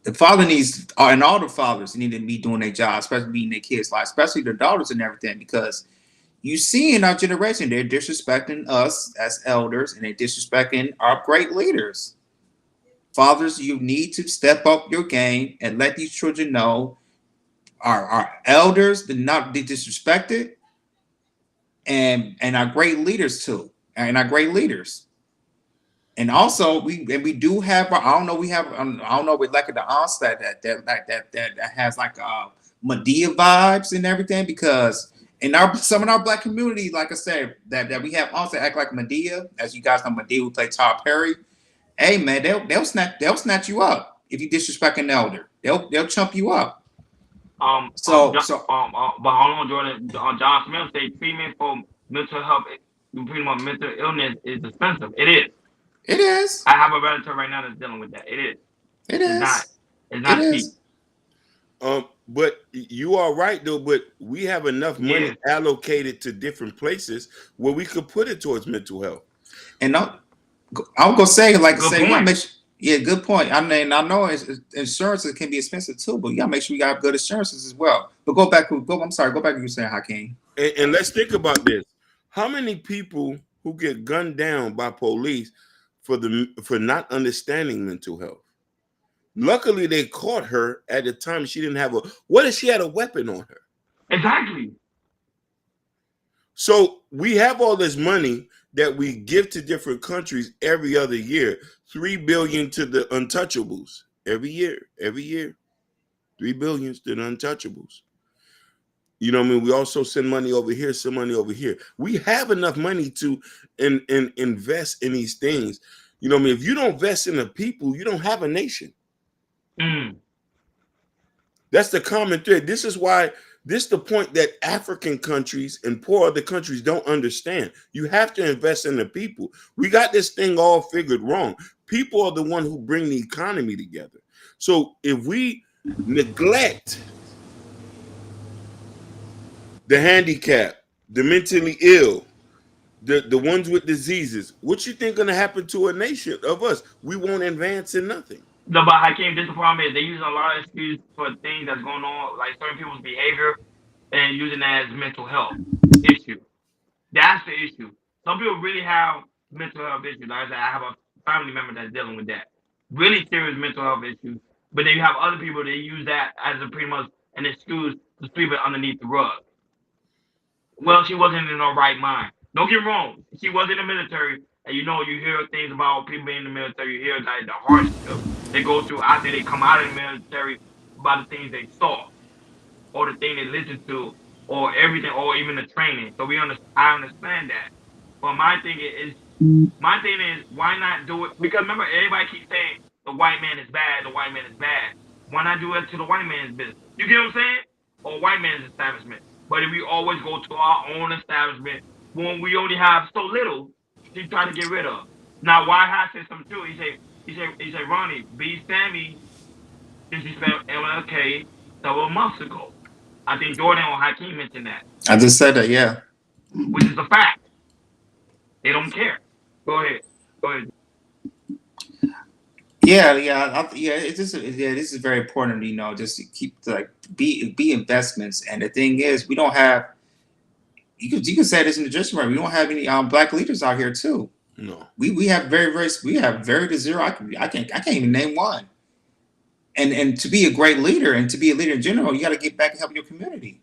The father needs, and all the fathers need to be doing their job, especially being their kids' life, especially their daughters and everything, because you see in our generation, they're disrespecting us as elders, and they're disrespecting our great leaders. Fathers, you need to step up your game and let these children know our elders did not be disrespected, and our great leaders too, and our great leaders. And also, we do have. I don't know. We have. I don't know. With like the onset that has like Madea vibes and everything, because in some of our Black community, like I said, that we have also act like Madea. As you guys know, Madea will play Todd Perry. Hey man, they'll snatch you up if you disrespect an elder. They'll chump you up. But hold on, Jordan. John Smith said treatment for mental health, mental illness is expensive. It is. It is. I have a relative right now that's dealing with that. It is. It is. It's not cheap. But you are right though. But we have enough money allocated to different places where we could put it towards mental health. And I'm gonna say, good point. I mean, I know insurances can be expensive too, but you gotta make sure you got good insurances as well. But go back. I'm sorry. Go back to what you saying, Hakeem. And let's think about this. How many people who get gunned down by police for not understanding mental health? Luckily, they caught her at the time. She didn't have what if she had a weapon on her? Exactly. So we have all this money that we give to different countries every other year. $3 billion to the untouchables every year. $3 billion to the untouchables. You know what I mean? We also send money over here, send money over here. We have enough money to invest in these things. You know what I mean? If you don't invest in the people, you don't have a nation. That's the common thread. This is the point that African countries and poor other countries don't understand. You have to invest in the people. We got this thing all figured wrong. People are the one who bring the economy together. So if we neglect the handicapped, the mentally ill, the ones with diseases, what you think gonna happen to a nation of us? We won't advance in nothing. No, but Hakeem, this is the problem is they use a lot of excuses for things that's going on, like certain people's behavior, and using that as mental health issue. That's the issue. Some people really have mental health issues. Like I said, I have a family member that's dealing with that. Really serious mental health issues. But then you have other people that use that as a pretty much an excuse to sweep it underneath the rug. Well, she wasn't in her right mind. Don't get me wrong. She was in the military, and you know, you hear things about people being in the military. You hear like the hardship they go through after they come out of the military, about the things they saw, or the thing they listened to, or everything, or even the training. So I understand that. But my thing is, why not do it? Because remember, everybody keeps saying the white man is bad, the white man is bad. Why not do it to the white man's business? You get what I'm saying? Or white man's establishment. But if we always go to our own establishment when we only have so little to try to get rid of. Now, why I said something too? He said, Ronnie, B. Sammy, disrespect MLK several months ago. I think Jordan or Hakeem mentioned that. I just said that, yeah. Which is a fact. They don't care. Go ahead. Yeah. This is very important, you know, just to keep be investments. And the thing is, we don't have. You can say this in the dressing room. We don't have any black leaders out here too. No. We have very to zero. I can't even name one. And to be a great leader and to be a leader in general, you got to get back and help your community.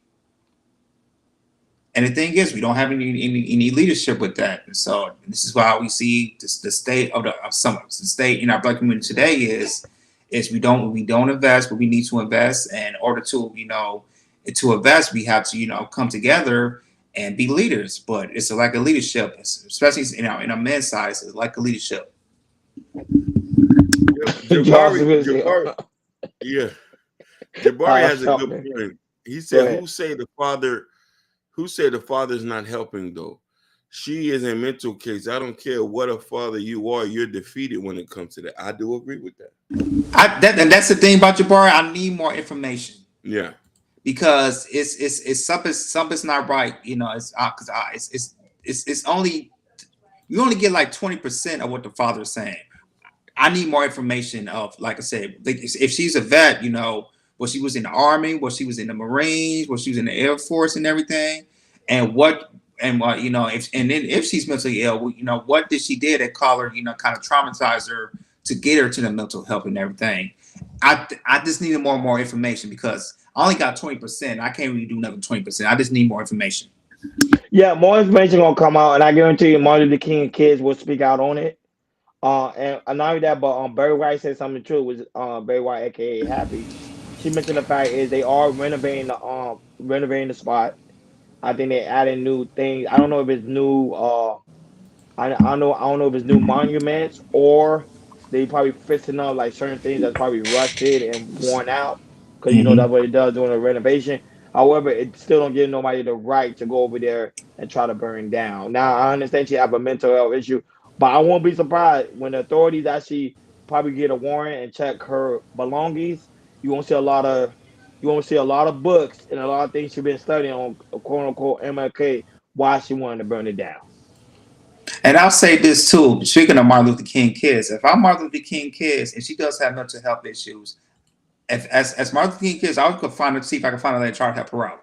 And the thing is, we don't have any leadership with that. And so this is why we see the state of the state in our black community today is we don't invest, but we need to invest. And in order to to invest, we have to come together and be leaders. But it's a lack of leadership, especially in our men's side. It's a lack of leadership. Jabari has a good point. He said, "Who say the father's not helping though? She is a mental case. I don't care what a father you are, you're defeated when it comes to that." I do agree with that. And that's the thing about Jabari. I need more information. Yeah, because it's something's not right. It's only you only get like 20% of what the father is saying. I need more information of, like I said, if she's a vet, well, she was in the Army, well, she was in the Marines, well, she was in the Air Force and everything, if she's mentally ill, what did she did that call her, kind of traumatized her to get her to the mental health and everything. I just needed more information because I only got 20%. I can't really do another 20%. I just need more information. Yeah, more information gonna come out, and I guarantee you, Martin Luther King kids will speak out on it. And not only that, but Barry White said something true. Was Barry White, aka Happy? She mentioned the fact is they are renovating the spot. I think they adding new things. I don't know if it's new. I don't know if it's new monuments or they probably fixing up like certain things that's probably rusted and worn out because that's what it does during a renovation. However, it still don't give nobody the right to go over there and try to burn down. Now, I understand she have a mental health issue, but I won't be surprised when the authorities actually probably get a warrant and check her belongings. You won't see a lot of books and a lot of things she's been studying on quote unquote MLK why she wanted to burn it down. And I'll say this too. Speaking of Martin Luther King kids, if I'm Martin Luther King kids and she does have mental health issues, as Martin Luther King kids, I would see if I can find a way to try to help her out.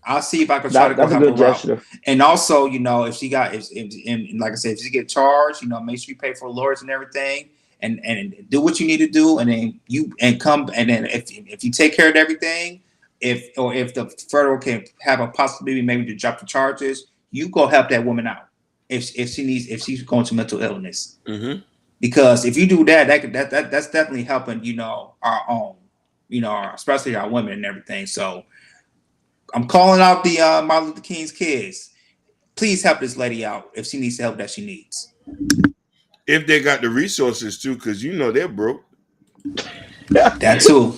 I'll see if I can try to go help her out. And also, if she got, and like I said, if she get charged, make sure you pay for lawyers and everything, and do what you need to do, and then if you take care of everything, if the federal can have a possibility maybe to drop the charges, you go help that woman out if she's going to mental illness. Mm-hmm. Because if you do that, that's definitely helping our own, especially our women and everything. So I'm calling out the Martin Luther King's kids. Please help this lady out if she needs the help that she needs. If they got the resources too, because they're broke. That too.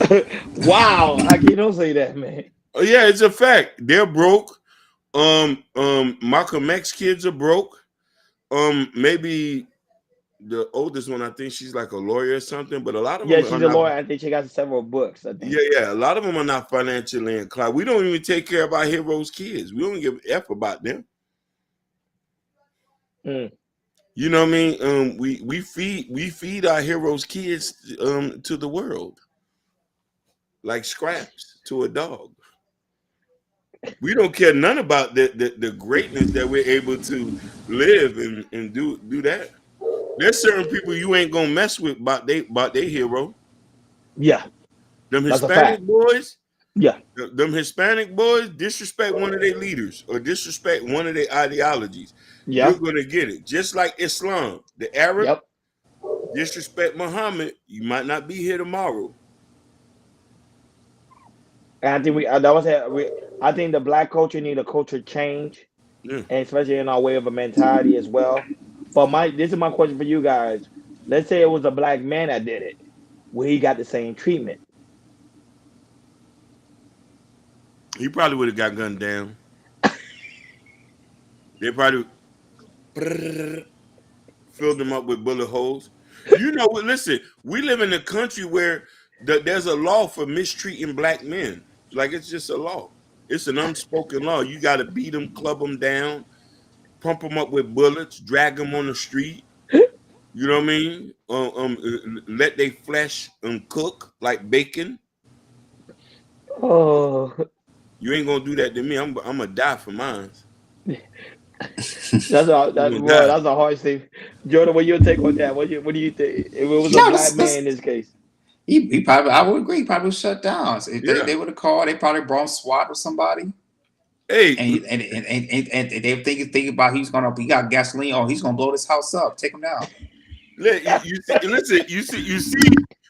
Wow, you don't say that, man. Oh yeah, it's a fact. They're broke. Malcolm X kids are broke. Maybe the oldest one, I think she's like a lawyer or something, but a lot of Yeah, them she's are a not. lawyer. I think she got several books. I think. Yeah, a lot of them are not financially inclined. We don't even take care of our heroes' kids. We don't give a F about them. Mm. You know what I mean? We feed our heroes' kids to the world like scraps to a dog. We don't care none about the greatness that we're able to live and do that. There's certain people you ain't gonna mess with about they hero. Yeah, Them that's a Hispanic fact. boys, Yeah. them Hispanic boys disrespect one of their leaders or disrespect one of their ideologies. You're Yeah. gonna get it. Just like Islam, the Arab Yep. disrespect Muhammad, you might not be here tomorrow. And I think that was it. I think the black culture need a culture change, Yeah. and especially in our way of a mentality as well. But this is my question for you guys. Let's say it was a black man that did it. Will he got the same treatment? He probably would have got gunned down. They probably filled him up with bullet holes. You know, listen, we live in a country where there's a law for mistreating black men. Like, it's just a law. It's an unspoken law. You got to beat them, club them down, pump them up with bullets, drag them on the street. You know what I mean? Let their flesh cook like bacon. Oh, You ain't gonna do that to me. I'm gonna die for mine. that's a hard thing. Jordan, what your take on that? What do you think? If it was a No, black man in this case. he probably, I would agree, he probably was shut down. So if Yeah. they would have called, they probably brought SWAT or somebody. Hey, And they think about he got gasoline. Oh, he's gonna blow this house up. Take him down.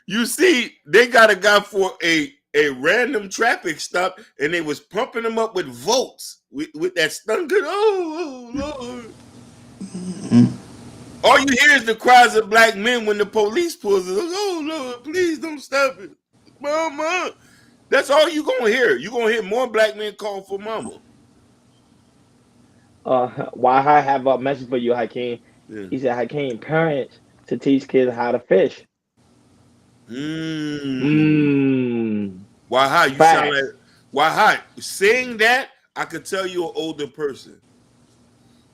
You see, they got a guy for a random traffic stop, and they was pumping him up with votes with that stun gun. Oh Lord! Mm-hmm. All you hear is the cries of black men when the police pulls it. Oh Lord, please don't stop it, mama. That's all you gonna hear. You gonna hear more black men call for mama. Why I have a message for you, Hakeem. Yeah. He said, Hakeem, parents to teach kids how to fish. Why how you Facts. sound like why how saying that I could tell you an older person.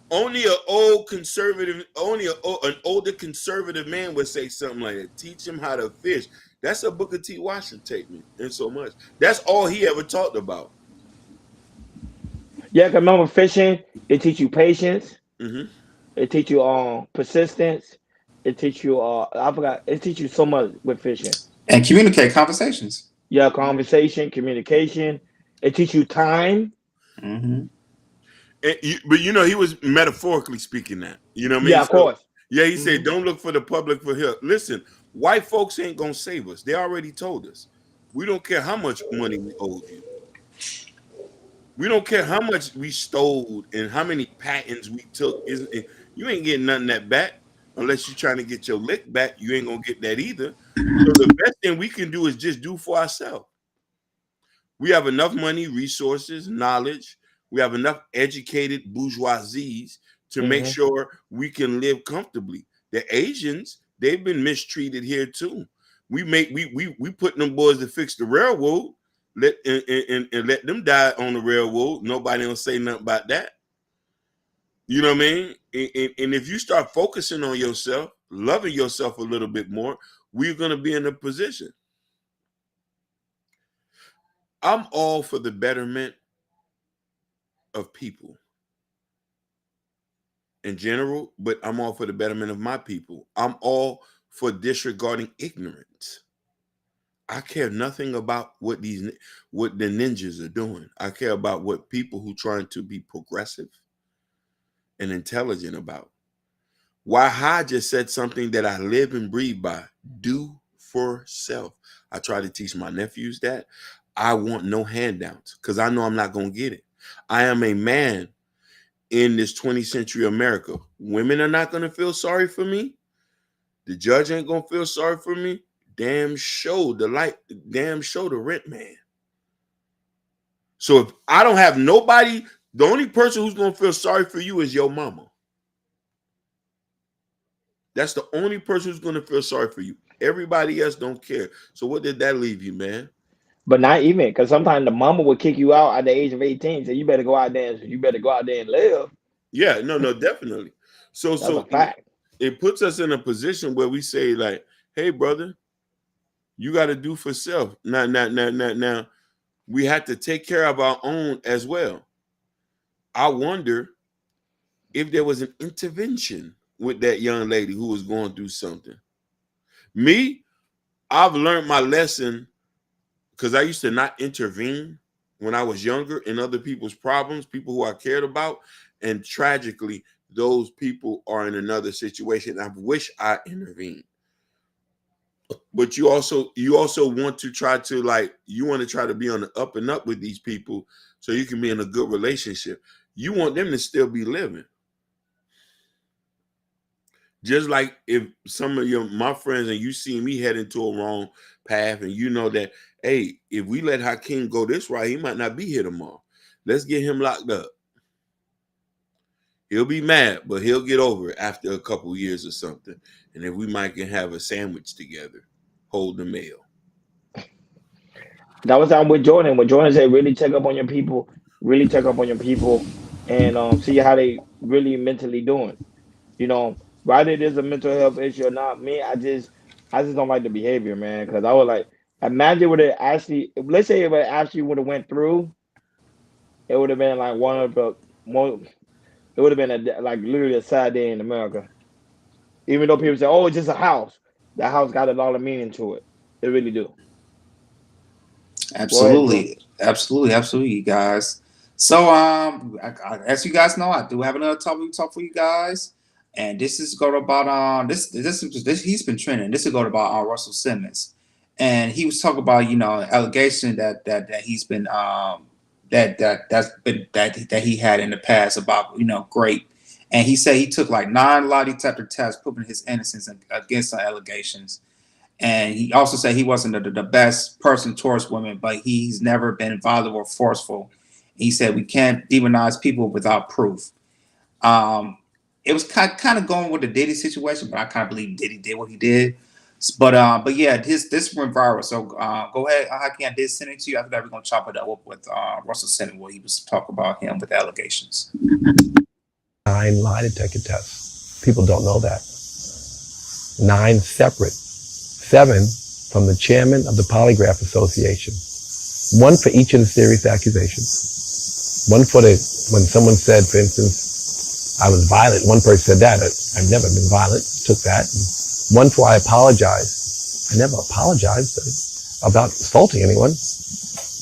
Only an older conservative man would say something like that. Teach him how to fish. That's a Booker T. Washington statement, and so much. That's all he ever talked about. Yeah, 'cause remember fishing, it teach you patience. Mm-hmm. It teach you persistence. It teach you it teach you so much with fishing. And communicate conversations. Yeah, conversation, communication. It teach you time. Mm-hmm. But you know, he was metaphorically speaking that. You know what I mean? Yeah, of course. Yeah, he said, don't look for the public for help. Listen, white folks ain't gonna save us. They already told us. We don't care how much money we owed you. We don't care how much we stole and how many patents we took. You ain't getting nothing that back unless you're trying to get your lick back. You ain't gonna get that either. So the best thing we can do is just do for ourselves. We have enough money, resources, knowledge. We have enough educated bourgeoisies to make sure we can live comfortably. The Asians, they've been mistreated here too. We put them boys to fix the railroad. Let them die on the railroad. Nobody will say nothing about that. You know what I mean? And if you start focusing on yourself, loving yourself a little bit more, we're going to be in a position. I'm all for the betterment of people in general, but I'm all for the betterment of my people. I'm all for disregarding ignorance. I care nothing about what the ninjas are doing. I care about what people who trying to be progressive and intelligent about. Waha just said something that I live and breathe by. Do for self. I try to teach my nephews that. I want no handouts because I know I'm not going to get it. I am a man in this 20th century America. Women are not going to feel sorry for me. The judge ain't going to feel sorry for me. Damn show the rent man. So if I don't have nobody, the only person who's going to feel sorry for you is your mama. That's the only person who's going to feel sorry for you. Everybody else don't care. So what did that leave you, man? But not even, because sometimes the mama would kick you out at the age of 18. So you better go out there and live. Yeah, no, definitely. So That's a fact. it puts us in a position where we say, like, hey, brother, you got to do for self. Now, we have to take care of our own as well. I wonder if there was an intervention with that young lady who was going through something. Me, I've learned my lesson because I used to not intervene when I was younger in other people's problems, people who I cared about. And tragically, those people are in another situation. I wish I intervened. But you also want to try to be on the up and up with these people so you can be in a good relationship. You want them to still be living. Just like if some of my friends and you see me head into a wrong path and you know that, hey, if we let Hakeem go this route, he might not be here tomorrow. Let's get him locked up. He'll be mad, but he'll get over it after a couple years or something. And if we might can have a sandwich together, hold the mail. That was how with Jordan. When Jordan said, really check up on your people, and see how they really mentally doing. You know, whether it is a mental health issue or not, me, I just don't like the behavior, man. Because I was like, imagine would it actually, let's say if it actually would have went through, it would have been like one of the most, it would have been like literally a sad day in America. Even though people say, oh, it's just a house. That house got a lot of meaning to it. They really do. Absolutely, you guys. So, as you guys know, I do have another topic to talk for you guys, and this is going about this. He's been trending. This is going about Russell Simmons, and he was talking about allegation that he's been that he had in the past about grape, and he said he took like 9 lie detector tests, proving his innocence against the allegations. And he also said he wasn't the best person towards women, but he's never been violent or forceful. He said we can't demonize people without proof. It was kind of going with the Diddy situation, but I kind of believe Diddy did what he did. But yeah, this went viral. So go ahead, Hakeem, I did send it to you. After that, we're gonna chop it up with Russell Simmons, where he was talking about him with allegations. 9 lie detector tests. People don't know that. 9 separate. 7 from the chairman of the Polygraph Association. 1 for each of the serious accusations. 1 for when someone said, for instance, I was violent. One person said that. I've never been violent. Took that. And 1 for I apologize. I never apologized about assaulting anyone.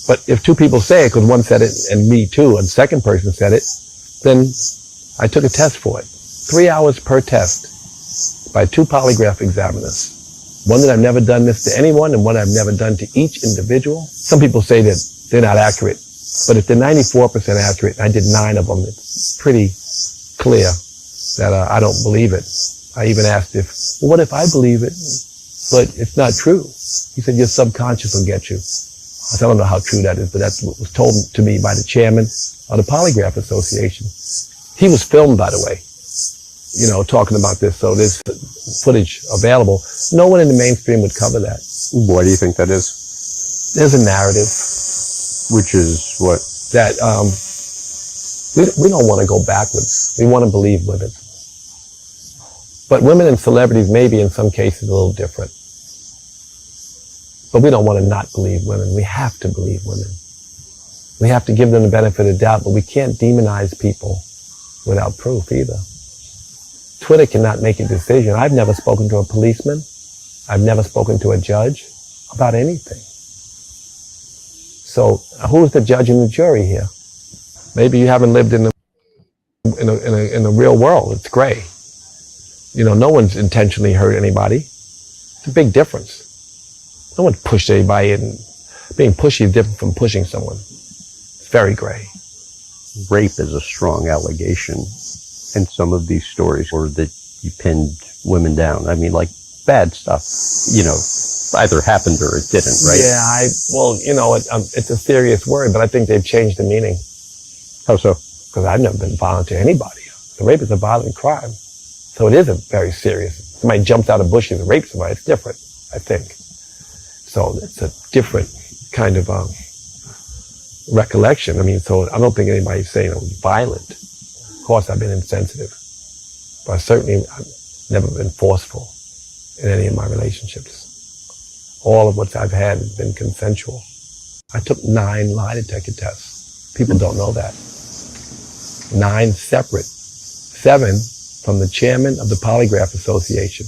But if 2 people say it, because one said it and me too, and the second person said it, then I took a test for it. 3 hours per test by 2 polygraph examiners. 1 that I've never done this to anyone, and 1 I've never done to each individual. Some people say that they're not accurate, but if they're 94% accurate, and I did 9 of them, it's pretty clear that I don't believe it. I even asked what if I believe it, but it's not true? He said, your subconscious will get you. I said, I don't know how true that is, but that's what was told to me by the chairman of the Polygraph Association. He was filmed, by the way, talking about this, so there's footage available. No one in the mainstream would cover that. Why do you think that is? There's a narrative. Which is what? That we don't want to go backwards. We want to believe women. But women and celebrities may be in some cases a little different. But we don't want to not believe women. We have to believe women. We have to give them the benefit of the doubt, but we can't demonize people without proof either. Twitter cannot make a decision. I've never spoken to a policeman. I've never spoken to a judge about anything. So who's the judge and the jury here? Maybe you haven't lived in the real world. It's gray. No one's intentionally hurt anybody. It's a big difference. No one's pushed anybody, and being pushy is different from pushing someone. It's very gray. Rape is a strong allegation. And some of these stories were that you pinned women down. I mean, like bad stuff, either happened or it didn't, right? Yeah, it's a serious word, but I think they've changed the meaning. How so? Because I've never been violent to anybody. The rape is a violent crime. So it is a very serious somebody jumps out of bushes and rapes somebody, it's different, I think. So it's a different kind of recollection. I mean, so I don't think anybody's saying it was violent. Of course, I've been insensitive, but certainly I've never been forceful in any of my relationships. All of what I've had has been consensual. I took 9 lie detector tests. People don't know that. 9 separate. 7 from the chairman of the Polygraph Association.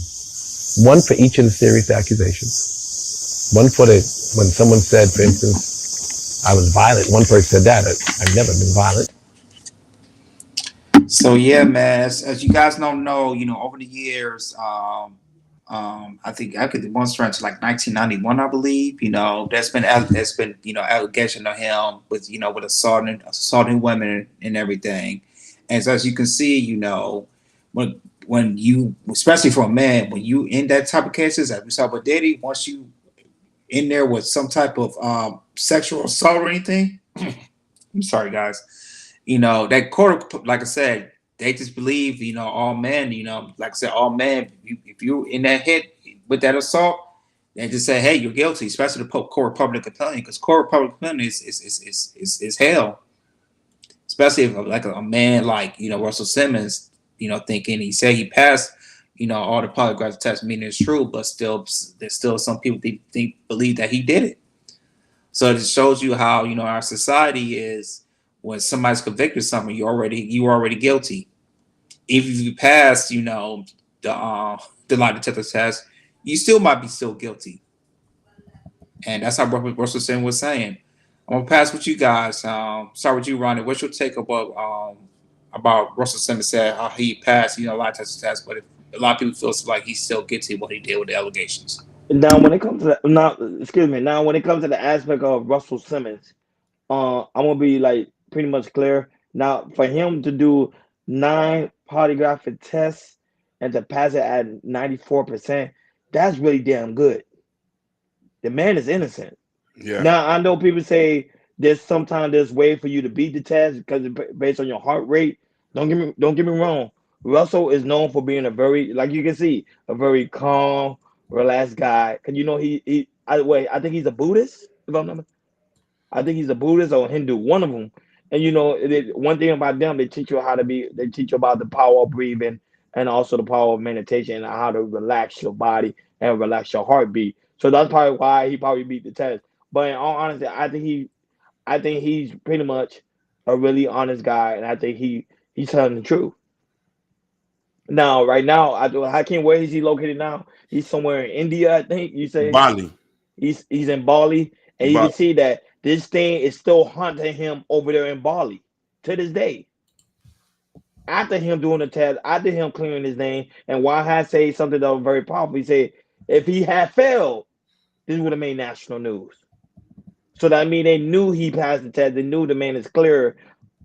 1 for each of the serious accusations. 1 for when someone said, for instance, I was violent. One person said that. I've never been violent. So yeah, man. As you guys don't know, over the years, I think I could demonstrate to like 1991, I believe. There's been allegation of him with with assaulting women and everything. And so as you can see, when you, especially for a man, when you in that type of cases, as we saw with Diddy, once you in there with some type of sexual assault or anything, I'm sorry, guys. That court, like I said, they just believe, all men, like I said, all men, if you're in that hit with that assault, they just say, hey, you're guilty, especially the court public opinion, because court public opinion is hell. Especially if like a man like, Russell Simmons, thinking he said he passed, all the polygraph tests, meaning it's true, but still, there's still some people believe that he did it. So it shows you how, our society is. When somebody's convicted of something, you already guilty. If you pass, the lie detector test, you still might be still guilty. And that's how Russell Simmons was saying. I'm gonna pass with you guys. Start with you, Ronnie. What's your take about Russell Simmons said how he passed, lie detector test, but a lot of people feel like he's still guilty what he did with the allegations. Now, when it comes to now when it comes to the aspect of Russell Simmons, I'm gonna be like pretty much clear. Now, for him to do 9 polygraphic tests and to pass it at 94%, that's really damn good. The man is innocent. Yeah. Now, I know people say sometimes there's way for you to beat the test because it's based on your heart rate. Don't get me wrong. Russell is known for being a very, like you can see, a very calm, relaxed guy. Cause I think he's a Buddhist. If I'm not, I think he's a Buddhist or Hindu, one of them. And one thing about them, they teach you about the power of breathing and also the power of meditation and how to relax your body and relax your heartbeat. So that's probably why he probably beat the test. But in all honesty, I think he's pretty much a really honest guy, and I think he's telling the truth. Now, right now, Hakeem, where is he located now? He's somewhere in India, I think you say. Bali. He's in Bali, and you can see that this thing is still hunting him over there in Bali to this day. After him doing the test, after him clearing his name, and why I say something that was very powerful, he said, if he had failed, this would have made national news. So that means they knew he passed the test, they knew the man is clear,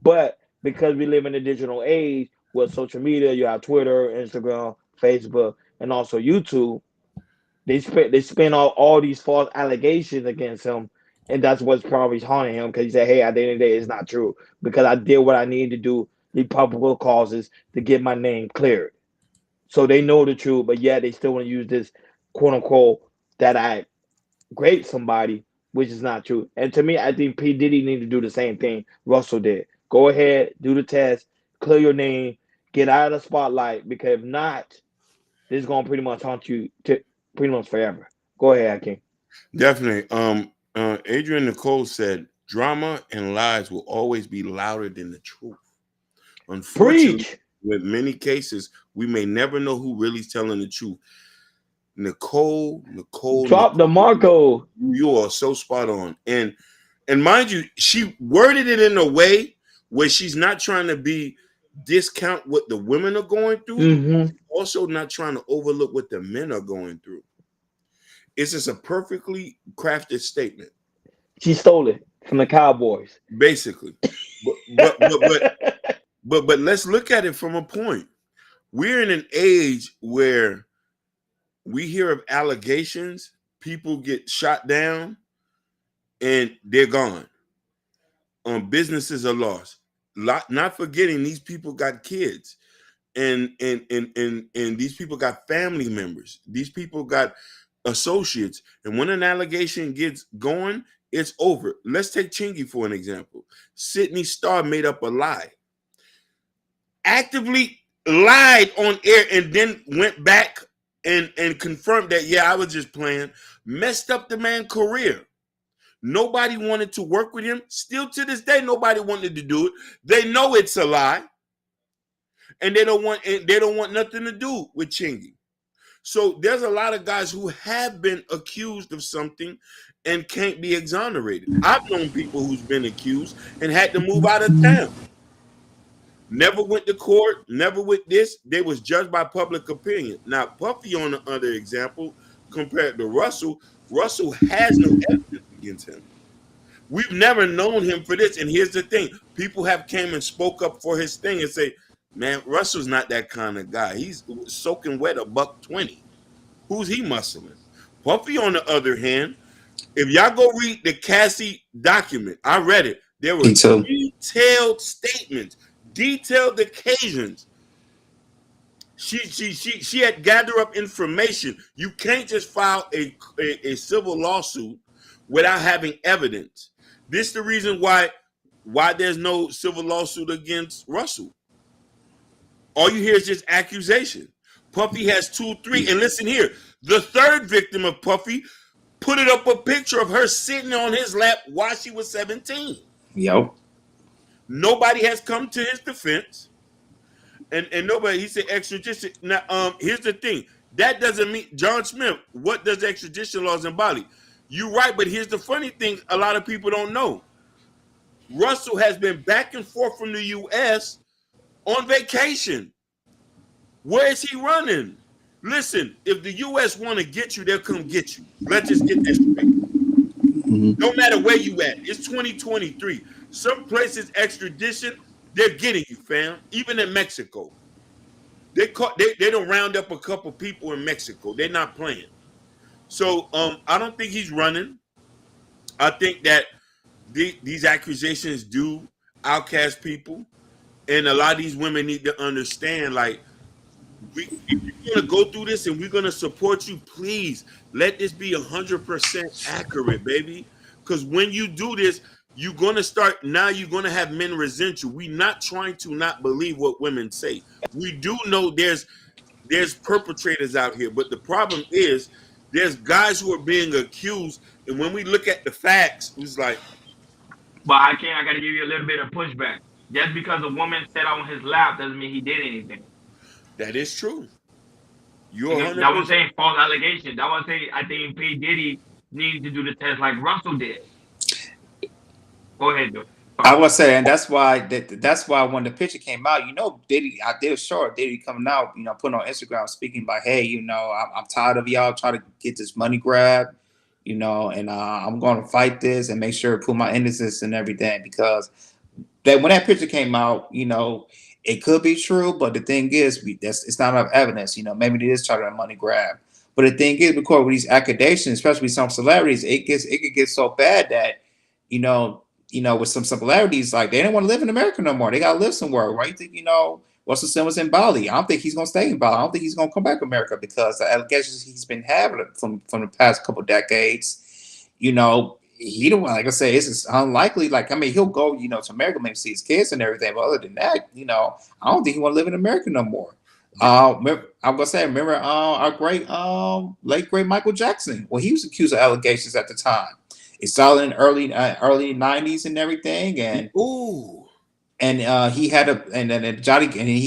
but because we live in a digital age with social media, you have Twitter, Instagram, Facebook, and also YouTube, they spin all these false allegations against him, and that's what's probably haunting him because he said, hey, at the end of the day, it's not true because I did what I needed to do, the probable causes to get my name cleared. So they know the truth, but yet they still want to use this quote unquote that I raped somebody, which is not true. And to me, I think P. Diddy need to do the same thing Russell did. Go ahead, do the test, clear your name, get out of the spotlight, because if not, this is gonna pretty much haunt you to pretty much forever. Go ahead, Hakeem. Definitely. Adrian Nicole said, drama and lies will always be louder than the truth. Unfortunately, with many cases, we may never know who really is telling the truth. Nicole, drop the Marco. You are so spot on. And mind you, she worded it in a way where she's not trying to discount what the women are going through, also not trying to overlook what the men are going through. It's just a perfectly crafted statement. She stole it from the Cowboys, basically. But let's look at it from a point. We're in an age where we hear of allegations, people get shot down, and they're gone. Businesses are lost. Not forgetting these people got kids. and these people got family members. These people got associates. And when an allegation gets going, it's over. Let's take Chingy for an example. Sydney Starr made up a lie. Actively lied on air and then went back and confirmed that, yeah, I was just playing. Messed up the man's career. Nobody wanted to work with him. Still to this day, nobody wanted to do it. They know it's a lie. And they don't want nothing to do with Chingy. So there's a lot of guys who have been accused of something and can't be exonerated. I've known people who's been accused and had to move out of town. Never went to court, never with this. They was judged by public opinion. Now, Puffy, on the other example, compared to Russell has no evidence against him. We've never known him for this. And here's the thing. People have came and spoke up for his thing and say, man, Russell's not that kind of guy. He's soaking wet $120. Who's he muscling? Puffy, on the other hand, if y'all go read the Cassie document, I read it. There were detailed statements, detailed occasions. She had gathered up information. You can't just file a civil lawsuit without having evidence. This is the reason why there's no civil lawsuit against Russell. All you hear is just accusation. Puffy has 2, 3, and listen here. The third victim of Puffy put it up a picture of her sitting on his lap while she was 17. Yep. Nobody has come to his defense. And nobody, he said extradition. Now, here's the thing. That doesn't mean, John Smith, what does extradition laws embody? You're right, but here's the funny thing a lot of people don't know. Russell has been back and forth from the U.S. on vacation. Where is he running? Listen, if the U.S. want to get you, they'll come get you. Let's just get this straight. No matter where you at, it's 2023. Some places extradition, they're getting you, fam. Even in Mexico, they don't round up a couple people in Mexico. They're not playing. So I don't think he's running. I think that these accusations do outcast people, and a lot of these women need to understand, like, if you're gonna go through this and we're gonna support you, please let this be 100% accurate, baby. Because when you do this, you're gonna have men resent you. We're not trying to not believe what women say. We do know there's perpetrators out here, but the problem is there's guys who are being accused, and when we look at the facts, it's like, but I got to give you a little bit of pushback. Just because a woman sat on his lap doesn't mean he did anything. that is true. That was saying false allegations. That was saying I think P. Diddy needs to do the test like Russell did. Go ahead, dude. I was saying that's why when the picture came out, Diddy, I did a short Diddy coming out, putting on Instagram speaking about, hey, I'm tired of y'all trying to get this money grab, and I'm going to fight this and make sure to put my innocence and everything, because when that picture came out, it could be true, but the thing is, it's not enough evidence. Maybe it is trying to money grab. But the thing is, because with these accusations, especially some celebrities, it could get so bad that, with some celebrities, like they don't want to live in America no more. They got to live somewhere. Right? You think, Russell Simmons in Bali. I don't think he's going to stay in Bali. I don't think he's going to come back to America because the allegations he's been having from the past couple of decades, he don't, like I say, it's unlikely. Like, he'll go, to America, maybe see his kids and everything. But other than that, I don't think he want to live in America no more. I'm gonna say, remember our late great Michael Jackson? Well, he was accused of allegations at the time. It started in early 90s and everything, and he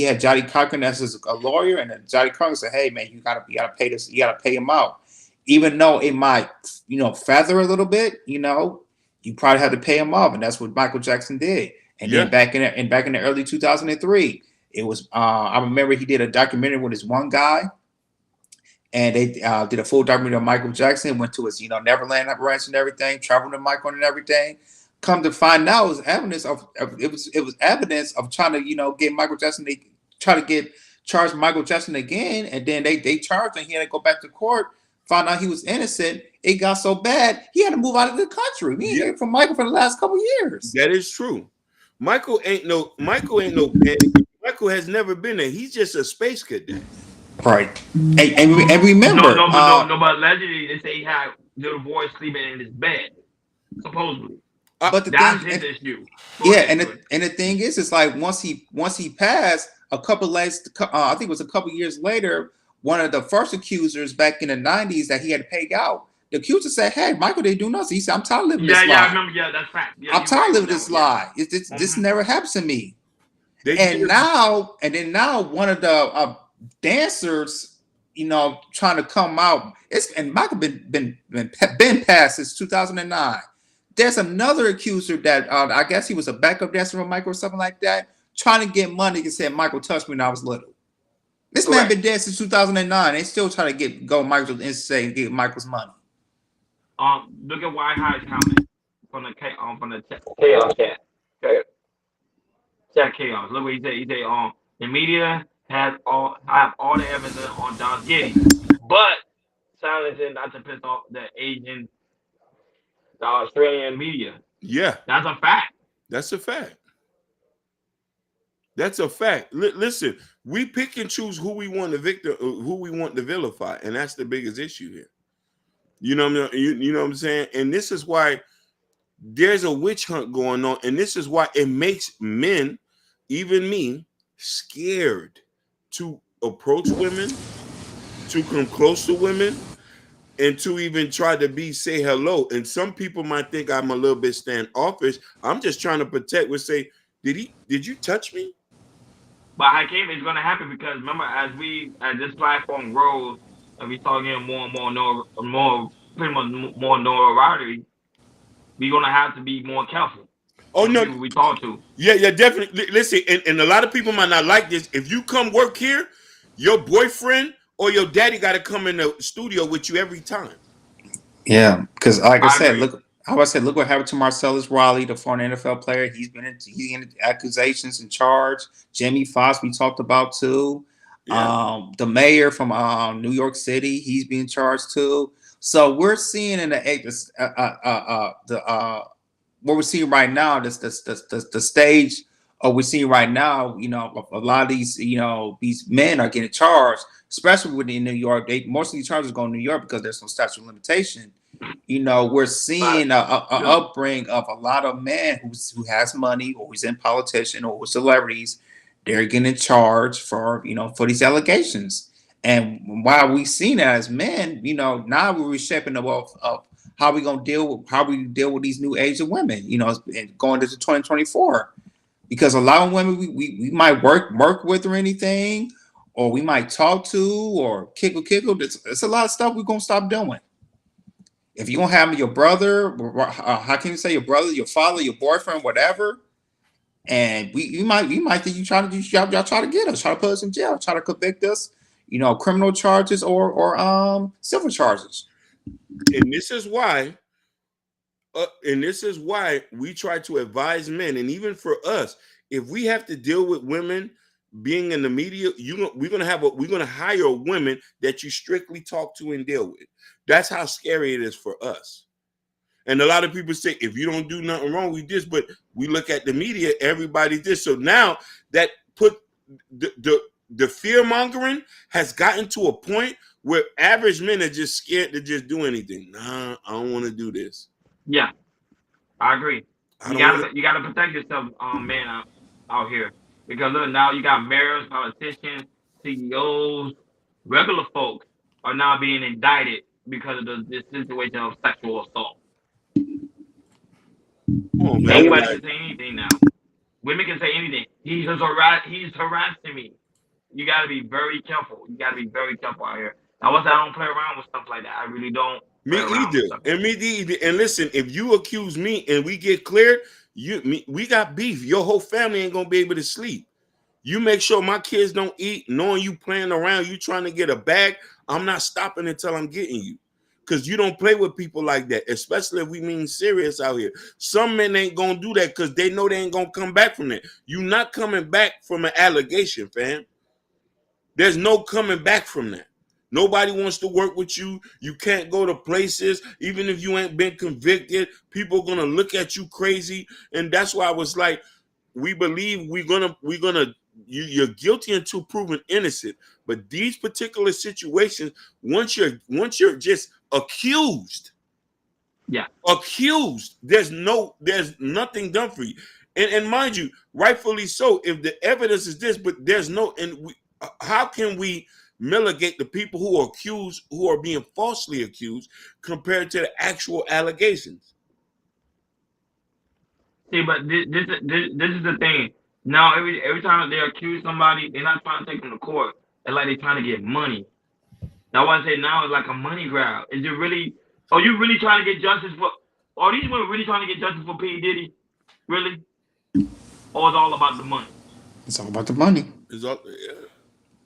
had Johnny Cochran as a lawyer, and then Johnny Cochran said, "Hey man, you gotta pay this, you gotta pay him out, even though it might feather a little bit, you probably have to pay him off," and that's what Michael Jackson did. And then back in the early 2003, it was I remember he did a documentary with this one guy. And they did a full documentary on Michael Jackson, went to his, Neverland ranch and everything, traveled to Michael and everything. Come to find out, it was evidence of trying to, get Michael Jackson. They try to charge Michael Jackson again, and then they charged him. He had to go back to court. Found out he was innocent. It got so bad he had to move out of the country. We ain't heard from Michael for the last couple of years. That is true. Michael ain't no panic. Michael has never been there. He's just a space cadet. Right. And remember, but allegedly they say he had little boy sleeping in his bed, supposedly. But that's his issue. Yeah, and the thing is, it's like once he passed, I think it was a couple years later, one of the first accusers back in the 90s that he had to pay out. The accuser said, "Hey, Michael, they do nothing." He said, "I'm tired of living this lie." Yeah, I remember. Yeah, that's fact. Yeah, I'm tired of living this lie. This never happens to me. Now one of the dancers, trying to come out. And Michael been passed since 2009. There's another accuser that I guess he was a backup dancer for Michael or something like that, trying to get money and said Michael touched me when I was little. This man been dead since 2009. They still trying to go Michael and say and get Michael's money. Look at White High's comment from the Chaos chat. Chat Chaos. Look what he said. He said, the media have all the evidence on Don Giddy, but silencing not to piss off the Asian, the Australian media. Yeah, that's a fact. That's a fact. That's a fact. Listen, we pick and choose who we want who we want to vilify, and that's the biggest issue here. You know what I mean? You know what I'm saying? And this is why there's a witch hunt going on, and this is why it makes men, even me, scared to approach women, to come close to women, and to even try to say hello. And some people might think I'm a little bit standoffish. I'm just trying to protect. Would say, did you touch me? But Hakeem, it's gonna happen because remember, as this platform grows and we start getting more and more notoriety, we're gonna have to be more careful. Oh no, we talk to. Yeah, definitely. Listen, and a lot of people might not like this. If you come work here, your boyfriend or your daddy got to come in the studio with you every time. Yeah, because like I said, look what happened to Marcellus Raleigh, the former NFL player. He's in accusations and charge. Jamie Foxx, we talked about too. Yeah. The mayor from New York City, he's being charged too. So we're seeing in what we're seeing right now, the stage of we're seeing right now, a lot of these, these men are getting charged, especially within New York. Most of these charges go to New York because there's no statute of limitation. We're seeing a upbringing of a lot of men who has money or who's in politician or with celebrities. They're getting charged for these allegations. And while we've seen that as men, now we're reshaping the wealth of how we deal with these new age of women, and going into 2024, because a lot of women we might work with or anything, or we might talk to or kickle. It's a lot of stuff we're gonna stop doing. If you're gonna have your brother, how can you say your brother, your father, your boyfriend, whatever, and we might think y'all try to get us, try to put us in jail, try to convict us, criminal charges or civil charges. And this is why we try to advise men, and even for us, if we have to deal with women being in the media, we're gonna hire women that you strictly talk to and deal with. That's how scary it is for us. And a lot of people say, if you don't do nothing wrong, we this, but we look at the media, everybody this. So now that put the fear mongering has gotten to a point where average men are just scared to just do anything. Nah, I don't want to do this. Yeah, I agree. You gotta protect yourself, man, out here, because look, now you got mayors, politicians, CEOs, regular folks are now being indicted because of this situation of sexual assault. Anybody can say anything now. Women can say anything. He's harassing me. You got to be very careful. You got to be very careful out here. Now, I don't play around with stuff like that. I really don't. Me either. And listen, if you accuse me and we get cleared, we got beef. Your whole family ain't gonna be able to sleep. You make sure my kids don't eat, knowing you playing around, you trying to get a bag. I'm not stopping until I'm getting you, because you don't play with people like that, especially if we mean serious out here. Some men ain't gonna do that because they know they ain't gonna come back from that. You not coming back from an allegation, fam. There's no coming back from that. Nobody wants to work with you. You can't go to places, even if you ain't been convicted. People are gonna look at you crazy, and that's why I was like, we believe we're gonna you're guilty until proven innocent. But these particular situations, once you're just accused, there's nothing done for you. And mind you, rightfully so, if the evidence is this, but there's no, how can we mitigate the people who are accused, who are being falsely accused, compared to the actual allegations? See, but this is the thing. Now, every time they accuse somebody, they're not trying to take them to court. It's like they're trying to get money. That's why I say now it's like a money grab. Is it really? Are you really trying to get justice for? Are these women really trying to get justice for P. Diddy? Really? Or is it all about the money? It's all about the money. It's all,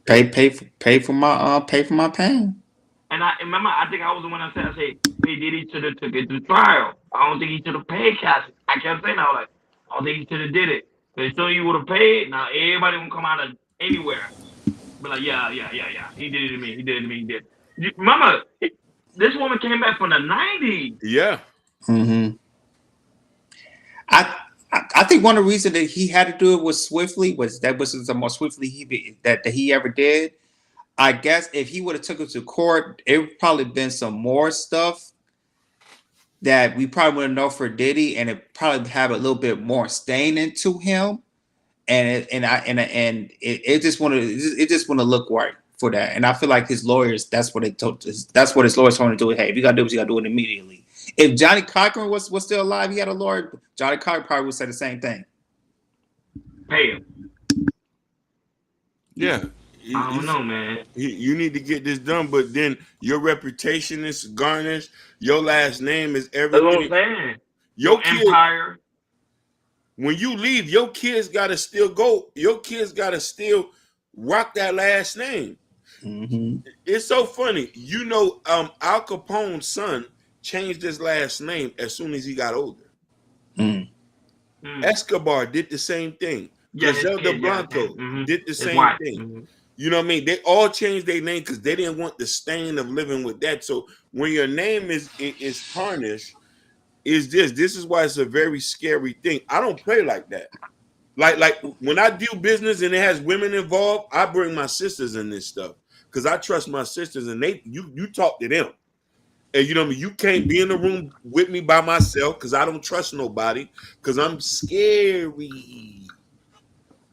Pay for my pain. And I remember, I think I was the one that said, P. Diddy should have took it to trial. I don't think he should have paid cash. I kept saying that, like, I don't think he should have did it. But as soon as you would have paid, now everybody gonna come out of anywhere. But like, yeah. He did it to me. He did. Remember, this woman came back from the 90s. Yeah. Mm-hmm. I think one of the reasons that he had to do it was swiftly was the most swiftly he ever did. I guess if he would have took it to court, it would probably been some more stuff that we probably wouldn't know for Diddy, and it probably have a little bit more stain into him, and it just want to look right for that. And I feel like his lawyers, that's what his lawyers told him to do. Hey, if you gotta do it, you gotta do it immediately. If Johnny Cochran was still alive, he had a lawyer, Johnny Cochran probably would say the same thing. Pay him. Yeah. I don't know, man. You need to get this done, but then your reputation is garnished. Your last name is everything. That's what I'm saying. Your kid, empire. When you leave, your kids gotta still go. Your kids gotta still rock that last name. Mm-hmm. It's so funny. You know, Al Capone's son changed his last name as soon as he got older. Escobar did the same thing. Griselda Blanco did the same thing. Mm-hmm. You know what I mean? They all changed their name because they didn't want the stain of living with that. So when your name is tarnished, this is why it's a very scary thing. I don't play like that. Like when I do business and it has women involved, I bring my sisters in this stuff because I trust my sisters, and you talk to them. And you know what I mean? You can't be in the room with me by myself because I don't trust nobody because I'm scary.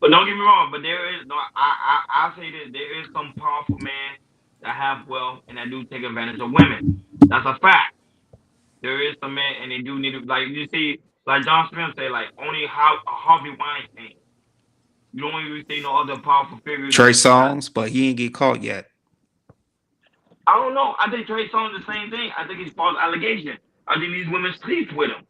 But don't get me wrong, but there is I say that there is some powerful men that have wealth and that do take advantage of women. That's a fact. There is some men and they do need to, like you see, like John Smith say, like only Harvey Weinstein. You don't even see no other powerful figures. Trey Songz, but he ain't get caught yet. I don't know. I think Trey Songz the same thing. I think he's false allegation. I think these women sleep with him.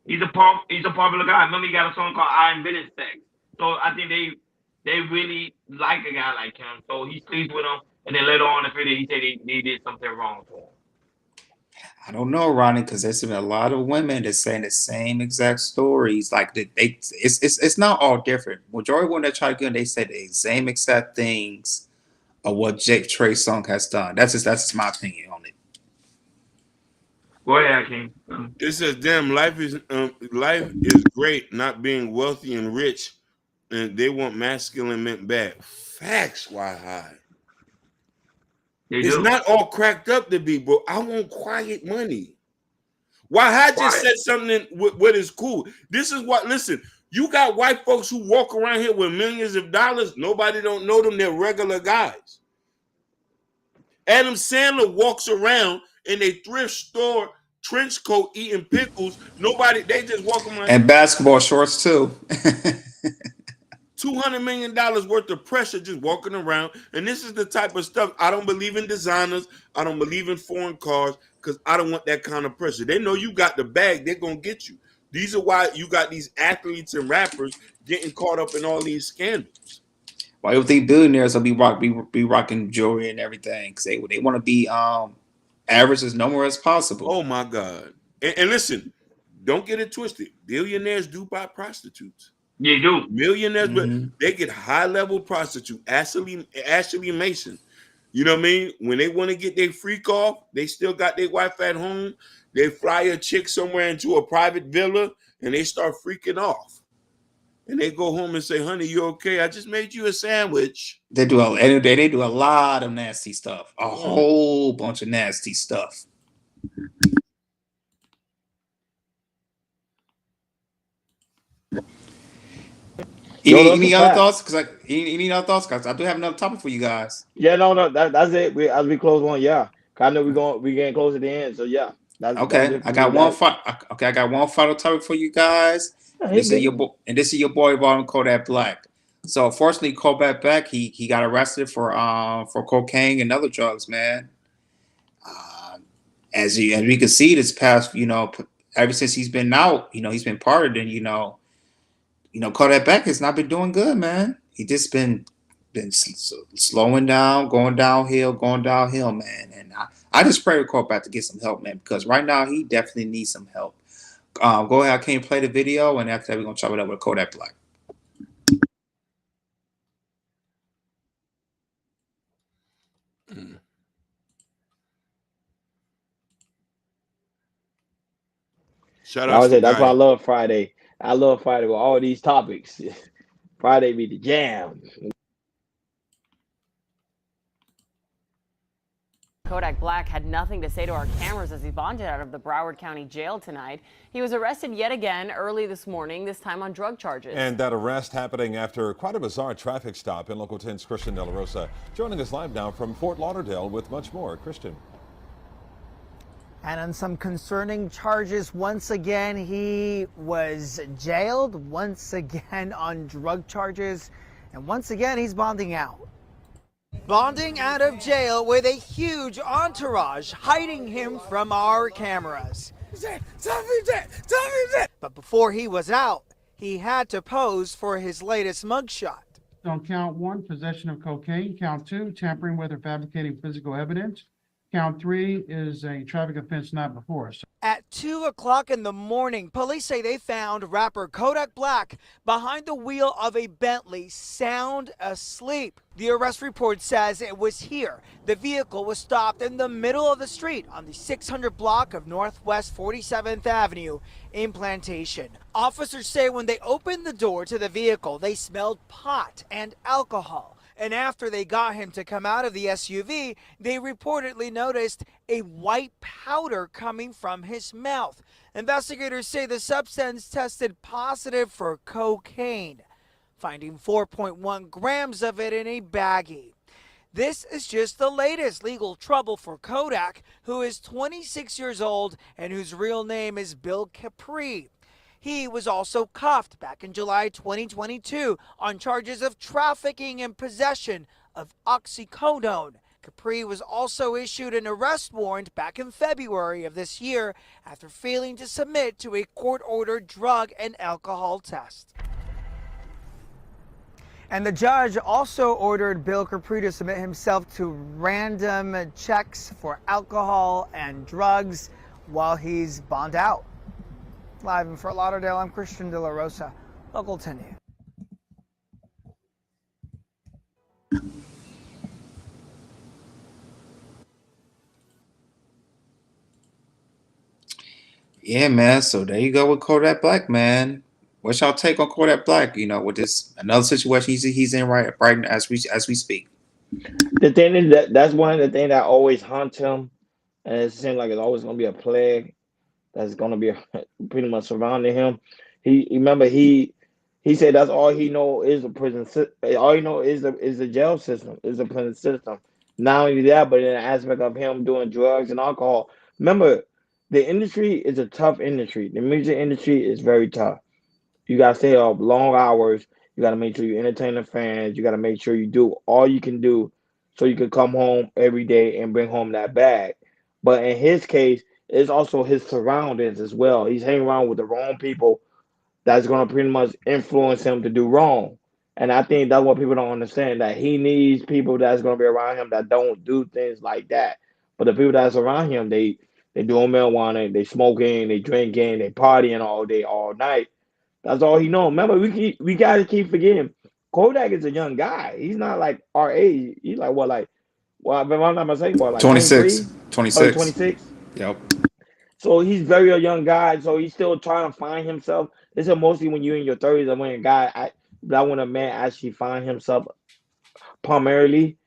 He's a popular guy. Remember, he got a song called "I Invented Sex." So I think they really like a guy like him. So he sleeps with him, and then later on in the video, he said he did something wrong to him. I don't know, Ronnie, because there's been a lot of women that saying the same exact stories. Like it's not all different. Majority of women that try to get in, they say the same exact things of what Trey Songz has done. That's just my opinion on it. Go ahead, King. It says, "Damn, life is great, not being wealthy and rich, and they want masculine men bad." Facts, why high? It's not all cracked up to be, bro. I want quiet money. Why I just said something what is cool. This is what, listen, you got white folks who walk around here with millions of dollars. Nobody don't know them. They're regular guys. Adam Sandler walks around in a thrift store trench coat eating pickles. They just walk around. And basketball shorts too. $200 million worth of pressure just walking around. And this is the type of stuff. I don't believe in designers. I don't believe in foreign cars because I don't want that kind of pressure. They know you got the bag. They're going to get you. These are why you got these athletes and rappers getting caught up in all these scandals. Why you think billionaires will be rocking jewelry and everything? Because they want to be average as number as possible. Oh, my God. And listen, don't get it twisted. Billionaires do buy prostitutes. You do. Millionaires, but they get high-level prostitute. Ashley Mason. You know what I mean? When they want to get their freak off, they still got their wife at home. They fly a chick somewhere into a private villa, and they start freaking off. and they go home and say, "Honey, you okay? I just made you a sandwich." They do they do a lot of nasty stuff, a whole bunch of nasty stuff. Any other thoughts? Because any other thoughts? Because I do have another topic for you guys. Yeah, no, that's it. As we close one, yeah. I know we getting close at the end, so yeah. That's Okay, I got one. I got one final topic for you guys. This is your boy Vaughn Kodak Black. So unfortunately, Kodak Black he got arrested for cocaine and other drugs, man. As we can see, this past ever since he's been out, he's been pardoned, and Kodak Black has not been doing good, man. He just been slowing down, going downhill, man. And I just pray for Kodak to get some help, man, because right now he definitely needs some help. Go ahead, I can't play the video, and after that we're gonna chop it up with Kodak Black. Shout out to that's why I love Friday. I love Friday with all these topics. Friday be the jam. Kodak Black had nothing to say to our cameras as he bonded out of the Broward County Jail tonight. He was arrested yet again early this morning, this time on drug charges. And that arrest happening after quite a bizarre traffic stop in Local 10's Christian De La Rosa joining us live now from Fort Lauderdale with much more. Christian. And on some concerning charges, once again, he was jailed, once again on drug charges, and once again, he's bonding out. Bonding out of jail with a huge entourage hiding him from our cameras. But before he was out, he had to pose for his latest mugshot. On count 1, possession of cocaine. Count 2, tampering with or fabricating physical evidence. Count 3 is a traffic offense not before us. At 2 o'clock in the morning, police say they found rapper Kodak Black behind the wheel of a Bentley, sound asleep. The arrest report says it was here. The vehicle was stopped in the middle of the street on the 600 block of Northwest 47th Avenue in Plantation. Officers say when they opened the door to the vehicle, they smelled pot and alcohol. And after they got him to come out of the SUV, they reportedly noticed a white powder coming from his mouth. Investigators say the substance tested positive for cocaine, finding 4.1 grams of it in a baggie. This is just the latest legal trouble for Kodak, who is 26 years old and whose real name is Bill Capri. He was also cuffed back in July 2022 on charges of trafficking and possession of oxycodone. Capri was also issued an arrest warrant back in February of this year after failing to submit to a court-ordered drug and alcohol test. And the judge also ordered Bill Capri to submit himself to random checks for alcohol and drugs while he's bond out. Live in Fort Lauderdale, I'm Christian De La Rosa, Local 10 News. Yeah, man. So there you go with Kodak Black, man. What's y'all take on Kodak Black? With this another situation he's in right as we speak. The thing is that's one of the things that always haunts him, and it seems like it's always gonna be a plague that's gonna be pretty much surrounding him. He said that's all he know is the prison. All he know is the jail system, is the prison system. Not only that, but in the aspect of him doing drugs and alcohol. Remember, the industry is a tough industry. The music industry is very tough. You gotta stay up long hours. You gotta make sure you entertain the fans. You gotta make sure you do all you can do so you can come home every day and bring home that bag. But in his case, it's also his surroundings as well. He's hanging around with the wrong people that's going to pretty much influence him to do wrong. And I think that's what people don't understand, that he needs people that's going to be around him that don't do things like that. But the people that's around him, they doing marijuana, they smoking, they drinking, they partying all day, all night. That's all he knows. Remember, we got to keep forgetting, Kodak is a young guy. He's not like our age. He's like, if I'm not mistaken, like 26. 26. 26? Yep. So he's very a young guy, so he's still trying to find himself. It's a mostly when you're in your 30s and when a guy, that when a man actually find himself primarily.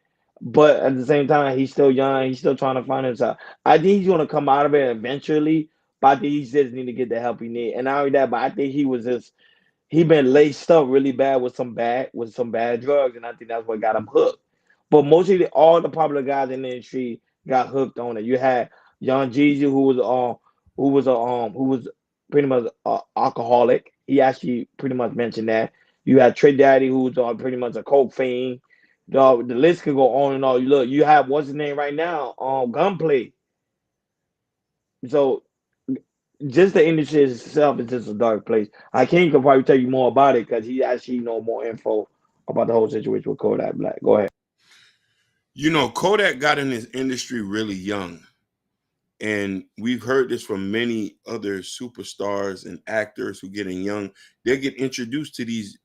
But at the same time, he's still young. He's still trying to find himself. I think he's gonna come out of it eventually. But I think he just need to get the help he need. And not only that, but I think he been laced up really bad with some bad drugs, and I think that's what got him hooked. But mostly all the popular guys in the industry got hooked on it. You had Young Jeezy, who was pretty much alcoholic. He actually pretty much mentioned that. You had Trick Daddy, who was pretty much a coke fiend. The list could go on and on. You look, you have what's his name right now? Gunplay. So just the industry itself is just a dark place. I can't probably tell you more about it because he actually know more info about the whole situation with Kodak Black. Go ahead. You know, Kodak got in this industry really young. And we've heard this from many other superstars and actors who get in young. They get introduced to these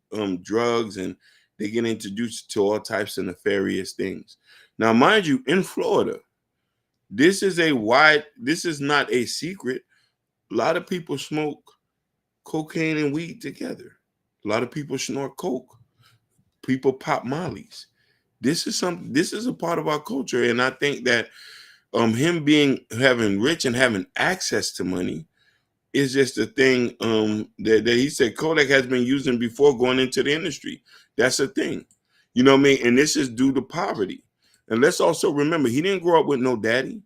drugs, and they get introduced to all types of nefarious things. Now, mind you, in Florida, this is not a secret. A lot of people smoke cocaine and weed together. A lot of people snort coke. People pop mollies. This is a part of our culture, and I think that him having rich and having access to money is just a thing that he said Kodak has been using before going into the industry. That's a thing, you know what I mean? And this is due to poverty. And let's also remember, he didn't grow up with no daddy.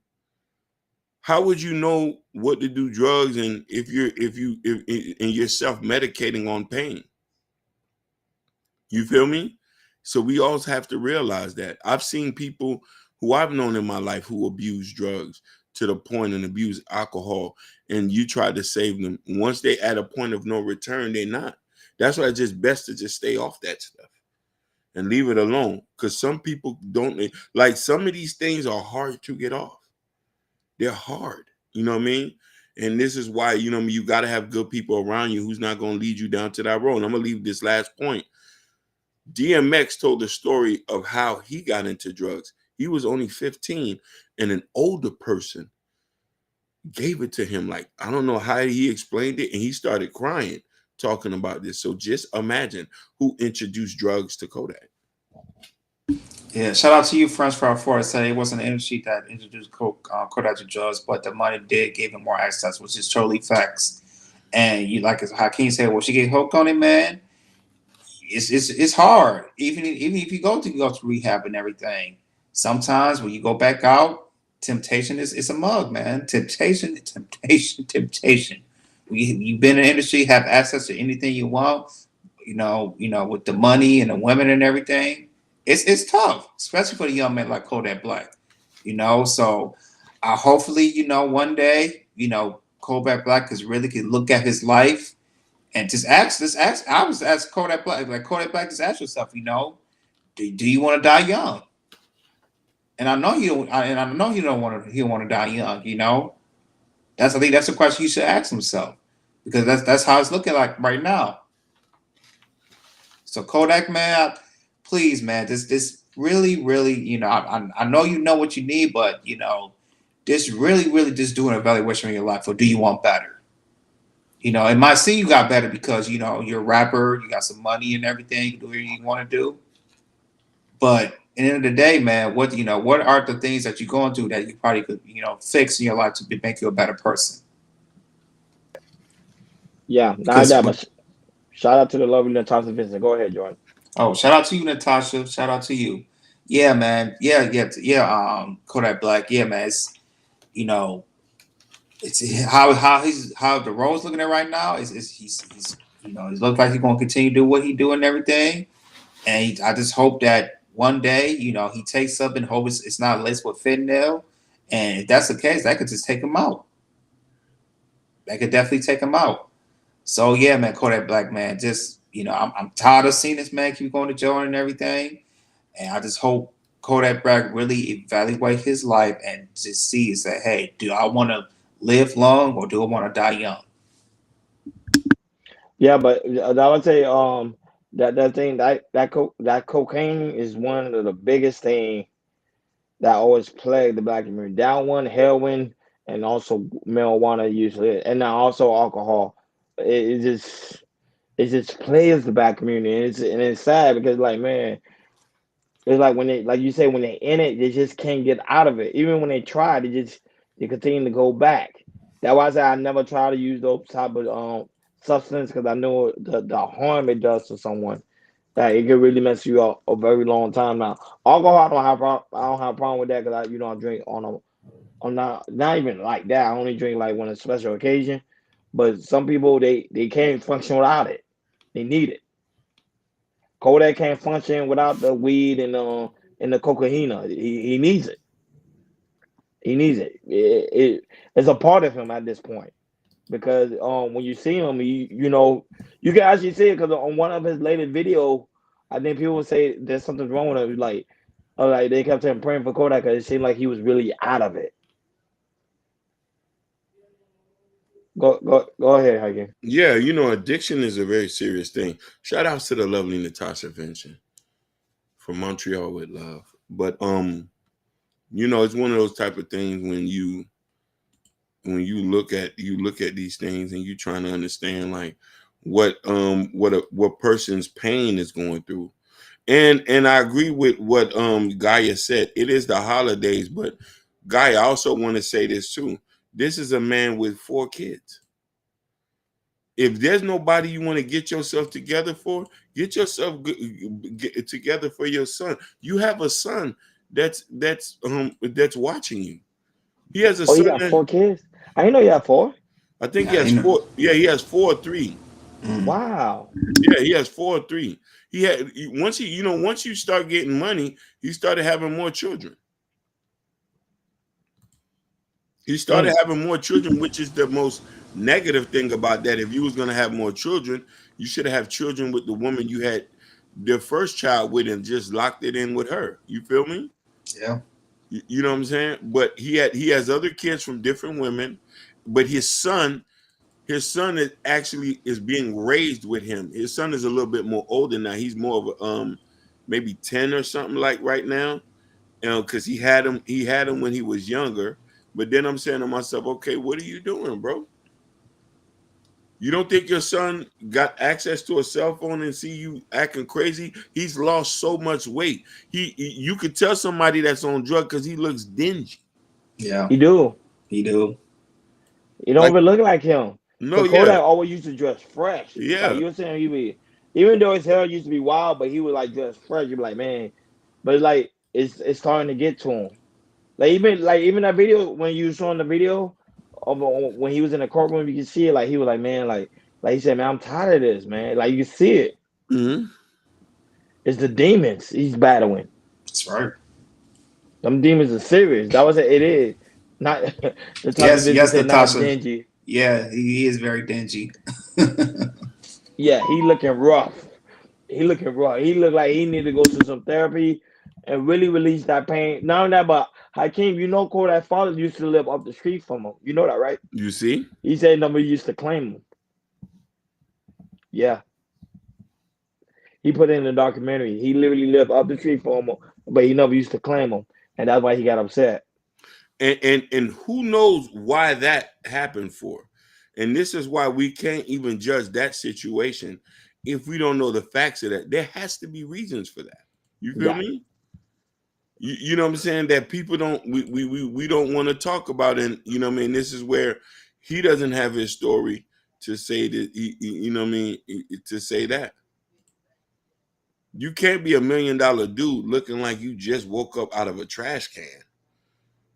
How would you know what to do drugs and if you're self-medicating on pain? You feel me? So we always have to realize that. I've seen people who I've known in my life who abuse drugs to the point and abuse alcohol, and you try to save them. Once they at a point of no return, they're not. That's why it's just best to just stay off that stuff and leave it alone. Because some people don't, like, some of these things are hard to get off. They're hard, you know what I mean? And this is why, you know, you got to have good people around you who's not going to lead you down to that road. And I'm going to leave this last point. DMX told the story of how he got into drugs. He was only 15, and an older person gave it to him. Like, I don't know how he explained it, and he started crying talking about this. So just imagine who introduced drugs to Kodak. Yeah, shout out to you, French Fry Ford. Said it wasn't the industry that introduced Kodak to drugs, but the money did give him more access, which is totally facts. And you, like Hakeem said, well, she get hooked on it, man. It's hard. Even if you go to rehab and everything. Sometimes when you go back out, temptation is a mug, man. Temptation. You've been in the industry, have access to anything you want, you know, with the money and the women and everything. It's tough, especially for the young man like Kodak Black, you know. So hopefully, you know, one day, you know, Kodak Black could look at his life and just ask. I was ask Kodak Black, like Kodak Black, just ask yourself, you know, do you want to die young? And I know you don't want to die young, you know. I think that's a question you should ask himself, because that's how it's looking like right now. So Kodak, man, please, man, this really, you know, I know you know what you need, but you know, this really just do an evaluation of your life. Or do you want better? You know, it might seem you got better because, you know, you're a rapper, you got some money and everything, you do what you want to do. But at the end of the day, man, what are the things that you're going through that you probably could, you know, fix in your life to make you a better person? Yeah, not that much. Shout out to the lovely Natasha Vincent. Go ahead, Jordan. Oh, shout out to you, Natasha. Shout out to you. Yeah, man. Yeah. Kodak Black. Yeah, man. It's, you know, it's how the road's looking at right now. He's you know, he looks like he's gonna continue to do what he do and everything. And I just hope that one day, you know, he takes up and hope it's not laced with fentanyl. And if that's the case, that could just take him out. That could definitely take him out. So yeah, man, Kodak Black, man, just, you know, I'm tired of seeing this man keep going to jail and everything. And I just hope Kodak Black really evaluate his life and just see and say, hey, do I want to live long or do I want to die young? Yeah, but I would say that cocaine is one of the biggest thing that always plague the black community. That one, heroin, and also marijuana usually, and now also alcohol. It just, It just plays the black community, and it's sad because like man, it's like when they like you say when they in it, they just can't get out of it. Even when they try, they continue to go back. That's why I say I never try to use those type of substance because I know the harm it does to someone. That it can really mess you up a very long time now. Alcohol, I don't have a problem with that because I drink on not even like that. I only drink like when it's a special occasion. But some people they can't function without it. They need it. Kodak can't function without the weed and the cocaine. He needs it. He needs it. It's a part of him at this point because when you see him, you can actually see it because on one of his latest video, I think people would say there's something wrong with him. Like they kept saying praying for Kodak because it seemed like he was really out of it. Go ahead, Hakeem. Yeah, addiction is a very serious thing. Shout out to the lovely Natasha Vincent from Montreal with love. But it's one of those type of things when you look at these things and you trying to understand like what person's pain is going through. And I agree with what Gaia said. It is the holidays, but Gaia, I also want to say this too. This is a man with 4 kids. If there's nobody you want to get yourself together for, get yourself together for your son. You have a son that's watching you. He has a son. He got 4 kids. I didn't know he had 4. I think he has 4. Yeah, he has 4 or 3. Wow. Yeah, he has 4 or 3. Once you start getting money, he started having more children. He started having more children, which is the most negative thing about that. If you was going to have more children, you should have children with the woman you had their first child with and just locked it in with her. You feel me? Yeah. You know what I'm saying? But he has other kids from different women, but his son is being raised with him. His son is a little bit more older now. He's more of maybe 10 or something like right now. Because he had him when he was younger. But then I'm saying to myself, okay, what are you doing, bro? You don't think your son got access to a cell phone and see you acting crazy? He's lost so much weight. You could tell somebody that's on drugs because he looks dingy. Yeah. He do. He don't even look like him. No, Kodak always used to dress fresh. Yeah. Like you were saying, even though his hair used to be wild, but he would like dress fresh. You'd be like, man. But like it's starting to get to him. Even that video when you saw in the video of when he was in the courtroom, you can see it. Like he was like, man, like he said, man, I'm tired of this, man. Like you can see it. Mm-hmm. It's the demons he's battling. That's right. Them demons are serious. That was it. Is not the type of yes, Natasha. Not dingy. Yeah, he is very dingy. Yeah, he looking rough. He look like he need to go to some therapy and really release that pain. Not only that, but Hakeem, Kodak's father used to live up the street from him. You know that, right? You see? He said nobody used to claim him. Yeah. He put it in the documentary. He literally lived up the street from him, but he never used to claim him. And that's why he got upset. And who knows why that happened for? And this is why we can't even judge that situation if we don't know the facts of that. There has to be reasons for that. You feel me? You know what I'm saying? That people we don't want to talk about. And you know what I mean? This is where he doesn't have his story to say that, you know what I mean? To say that. You can't be $1 million dude looking like you just woke up out of a trash can.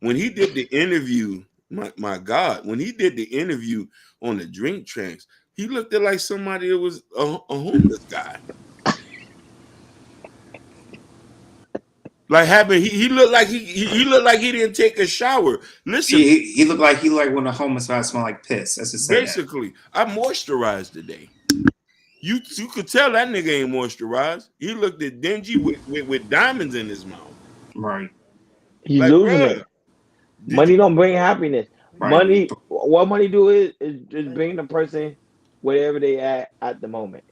When he did the interview, my God, when he did the interview on the drink tracks, he looked at like somebody that was a homeless guy. Like he looked like he looked like he didn't take a shower. Listen, he looked like when a homeless guy smelled like piss. That's just basically. I moisturized today. You could tell that nigga ain't moisturized. He looked at dingy with diamonds in his mouth. Right. He's losing it. Money don't bring happiness. Right. What money do is just bring the person wherever they at the moment.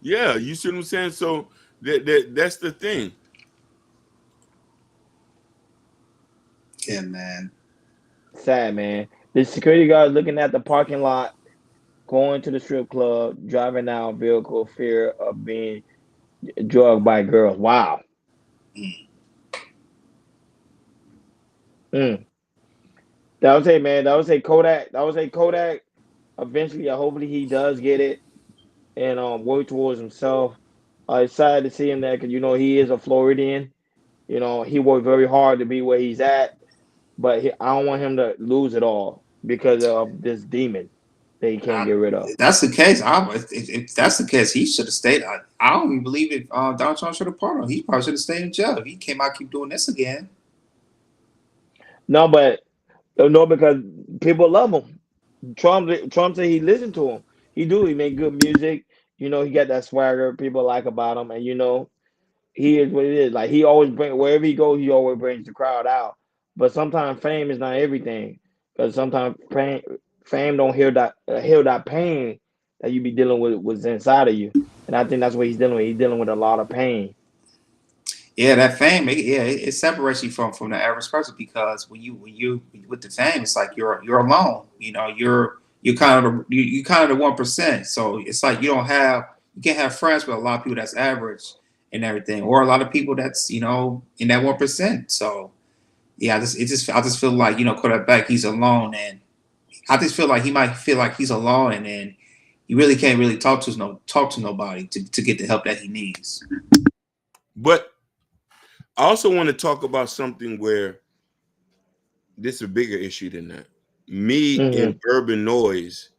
Yeah, you see what I'm saying? So that's the thing. Yeah, man. Sad, man. The security guard looking at the parking lot going to the strip club, driving down vehicle, fear of being drugged by girls. Wow. Mm. That would say, man. That would say Kodak. That would say Kodak. Eventually, hopefully, he does get it and work towards himself. Excited to see him there because he is a Floridian. He worked very hard to be where he's at, but I don't want him to lose it all because of this demon that he can't get rid of. If that's the case, if that's the case, he should have stayed. I don't even believe it. Donald Trump should have pardoned him. He probably should have stayed in jail. If he came out, keep doing this again. No, because people love him. Trump said he listened to him. He do. He make good music. He got that swagger people like about him, and he is what it is. Like he always wherever he goes, he always brings the crowd out. But sometimes fame is not everything, because sometimes fame don't heal that pain that you be dealing with was inside of you, and I think that's what he's dealing with. He's dealing with a lot of pain. Yeah, that fame, it separates you from the average person, because when you with the fame, it's like you're alone. You're kind of you kind of the 1%. So it's like you can't have friends with a lot of people that's average and everything, or a lot of people that's in that 1%. So yeah, I just feel like Kodak Black, he's alone, and I just feel like he might feel like he's alone, and then he really can't really talk to nobody to get the help that he needs. But I also want to talk about something where this is a bigger issue than that. Me and Urban Noise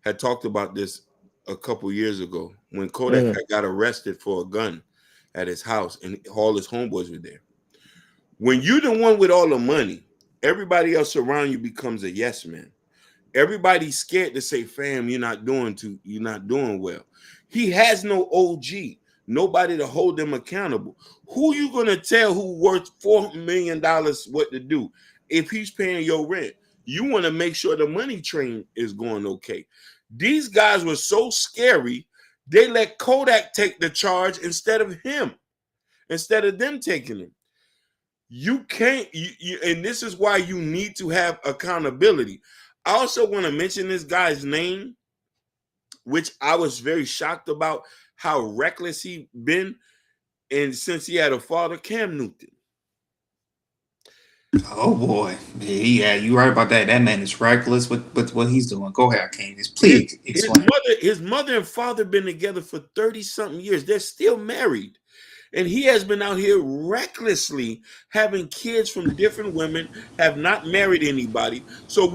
had talked about this a couple years ago when Kodak had got arrested for a gun at his house and all his homeboys were there. When you're the one with all the money, everybody else around you becomes a yes man. Everybody's scared to say, fam, you're not doing well. He has no OG, nobody to hold them accountable. Who you gonna tell who worth $4 million what to do if he's paying your rent? You want to make sure the money train is going okay. These guys were so scary, they let Kodak take the charge instead of them taking him. You can't, and this is why you need to have accountability. I also want to mention this guy's name, which I was very shocked about how reckless he been, and since he had a father, Cam Newton. Oh boy, yeah, you're right about that. That man is reckless with what he's doing. Go ahead, Candace. Please explain. His mother and father been together for 30-something years. They're still married. And he has been out here recklessly having kids from different women, have not married anybody. So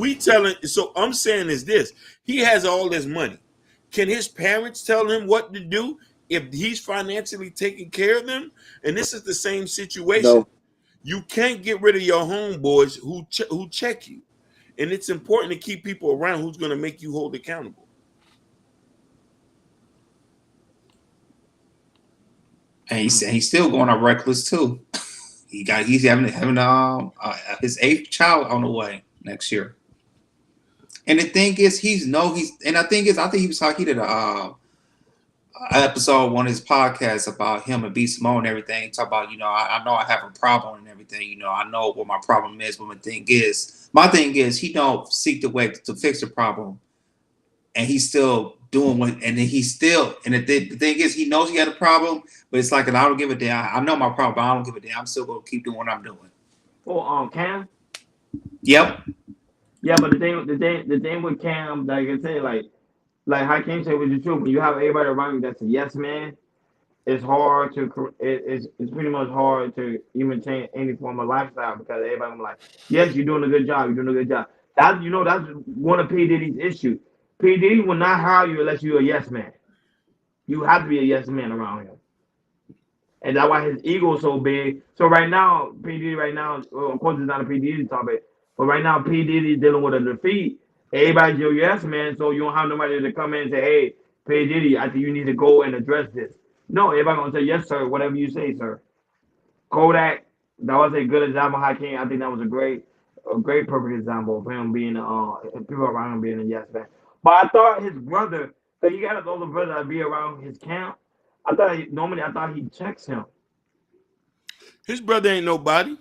I'm saying is this: he has all this money. Can his parents tell him what to do if he's financially taking care of them? And this is the same situation. No. You can't get rid of your homeboys who check you. And it's important to keep people around who's going to make you hold accountable. And he's still going on reckless too. He's having his 8th child on the way next year. And the thing is, I think he was talking to the episode of one of his podcasts about him and B Simone and everything. He talk about, I know I have a problem and everything. I know what my problem is, but my thing is he don't seek the way to fix the problem, and he's still doing what, and then the thing is, he knows he had a problem, but it's like, I don't give a damn. I know my problem, but I don't give a damn. I'm still gonna keep doing what I'm doing. Oh, Cam. Yep. Yeah, but the thing with Cam, like I say, like how Cam said, was the truth. When you have everybody around you that's a yes man, it's hard to it's pretty much hard to even change any form of lifestyle, because everybody's like, yes, you're doing a good job. You're doing a good job. That's one of P. Diddy's issues. P. Diddy will not hire you unless you're a yes man. You have to be a yes man around him. And that's why his ego is so big. So right now, P. Diddy of course, it's not a P. Diddy topic, but right now, P. Diddy is dealing with a defeat. Everybody's your yes man, so you don't have nobody to come in and say, hey, P. Diddy, I think you need to go and address this. No, everybody going to say, yes, sir, whatever you say, sir. Kodak, that was a good example. Hakeem, I think that was a great perfect example of him being, people around him being a yes man. But I thought his brother, so you got his older brother that be around his camp. I thought he checks him. His brother ain't nobody.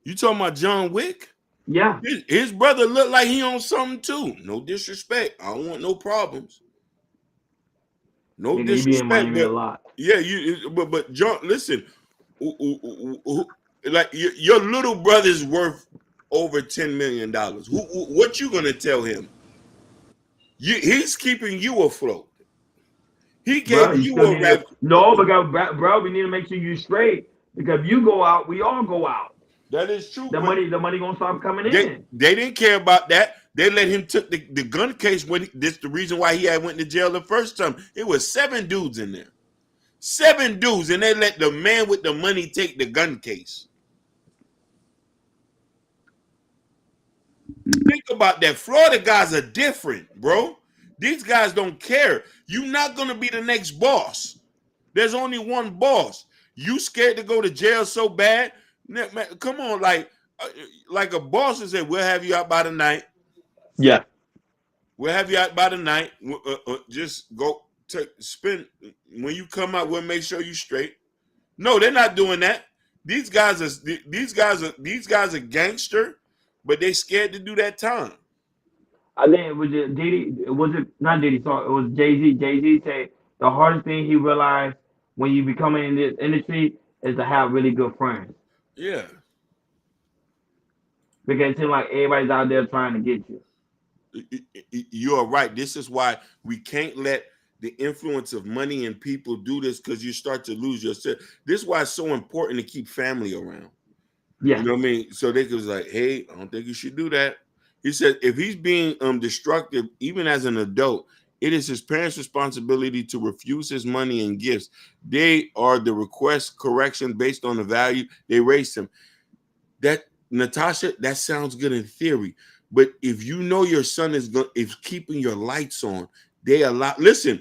You talking about John Wick? Yeah. His brother looked like he on something too. No disrespect. I don't want no problems. No Nigga, you be in disrespect, Miami a but lot. yeah, but John, listen, like your little brother's worth over $10 million. What you gonna tell him? He's keeping you afloat. He Bro, gave you you still a need rap. to. No, because, bro, we need to make sure you straight. Because if you go out, we all go out. That is true. The money gonna start coming in. They didn't care about that. They let him took the gun case when this the reason why he had went to jail the first time. It was 7 dudes in there. 7 dudes, and they let the man with the money take the gun case. Think about that. Florida guys are different, bro. These guys don't care. You're not gonna be the next boss. There's only one boss. You scared to go to jail so bad? Man, come on, like a boss would say, "We'll have you out by the night." Yeah. We'll have you out by the night. Just go spend. When you come out, we'll make sure you straight. No, they're not doing that. These guys are gangster, but they scared to do that time. I think it was just Diddy. Was it not Diddy? So it was Jay-Z. Jay-Z said the hardest thing he realized when you become in this industry is to have really good friends. Yeah. Because it seems like everybody's out there trying to get you. You are right. This is why we can't let the influence of money and people do this, because you start to lose yourself. This is why it's so important to keep family around. Yeah. You know what I mean? So they was like, "Hey, I don't think you should do that." He said, if he's being destructive, even as an adult, it is his parents' responsibility to refuse his money and gifts. They are the request correction based on the value they raised him. That, Natasha, that sounds good in theory. But if you know your son is keeping your lights on, they allow. Listen,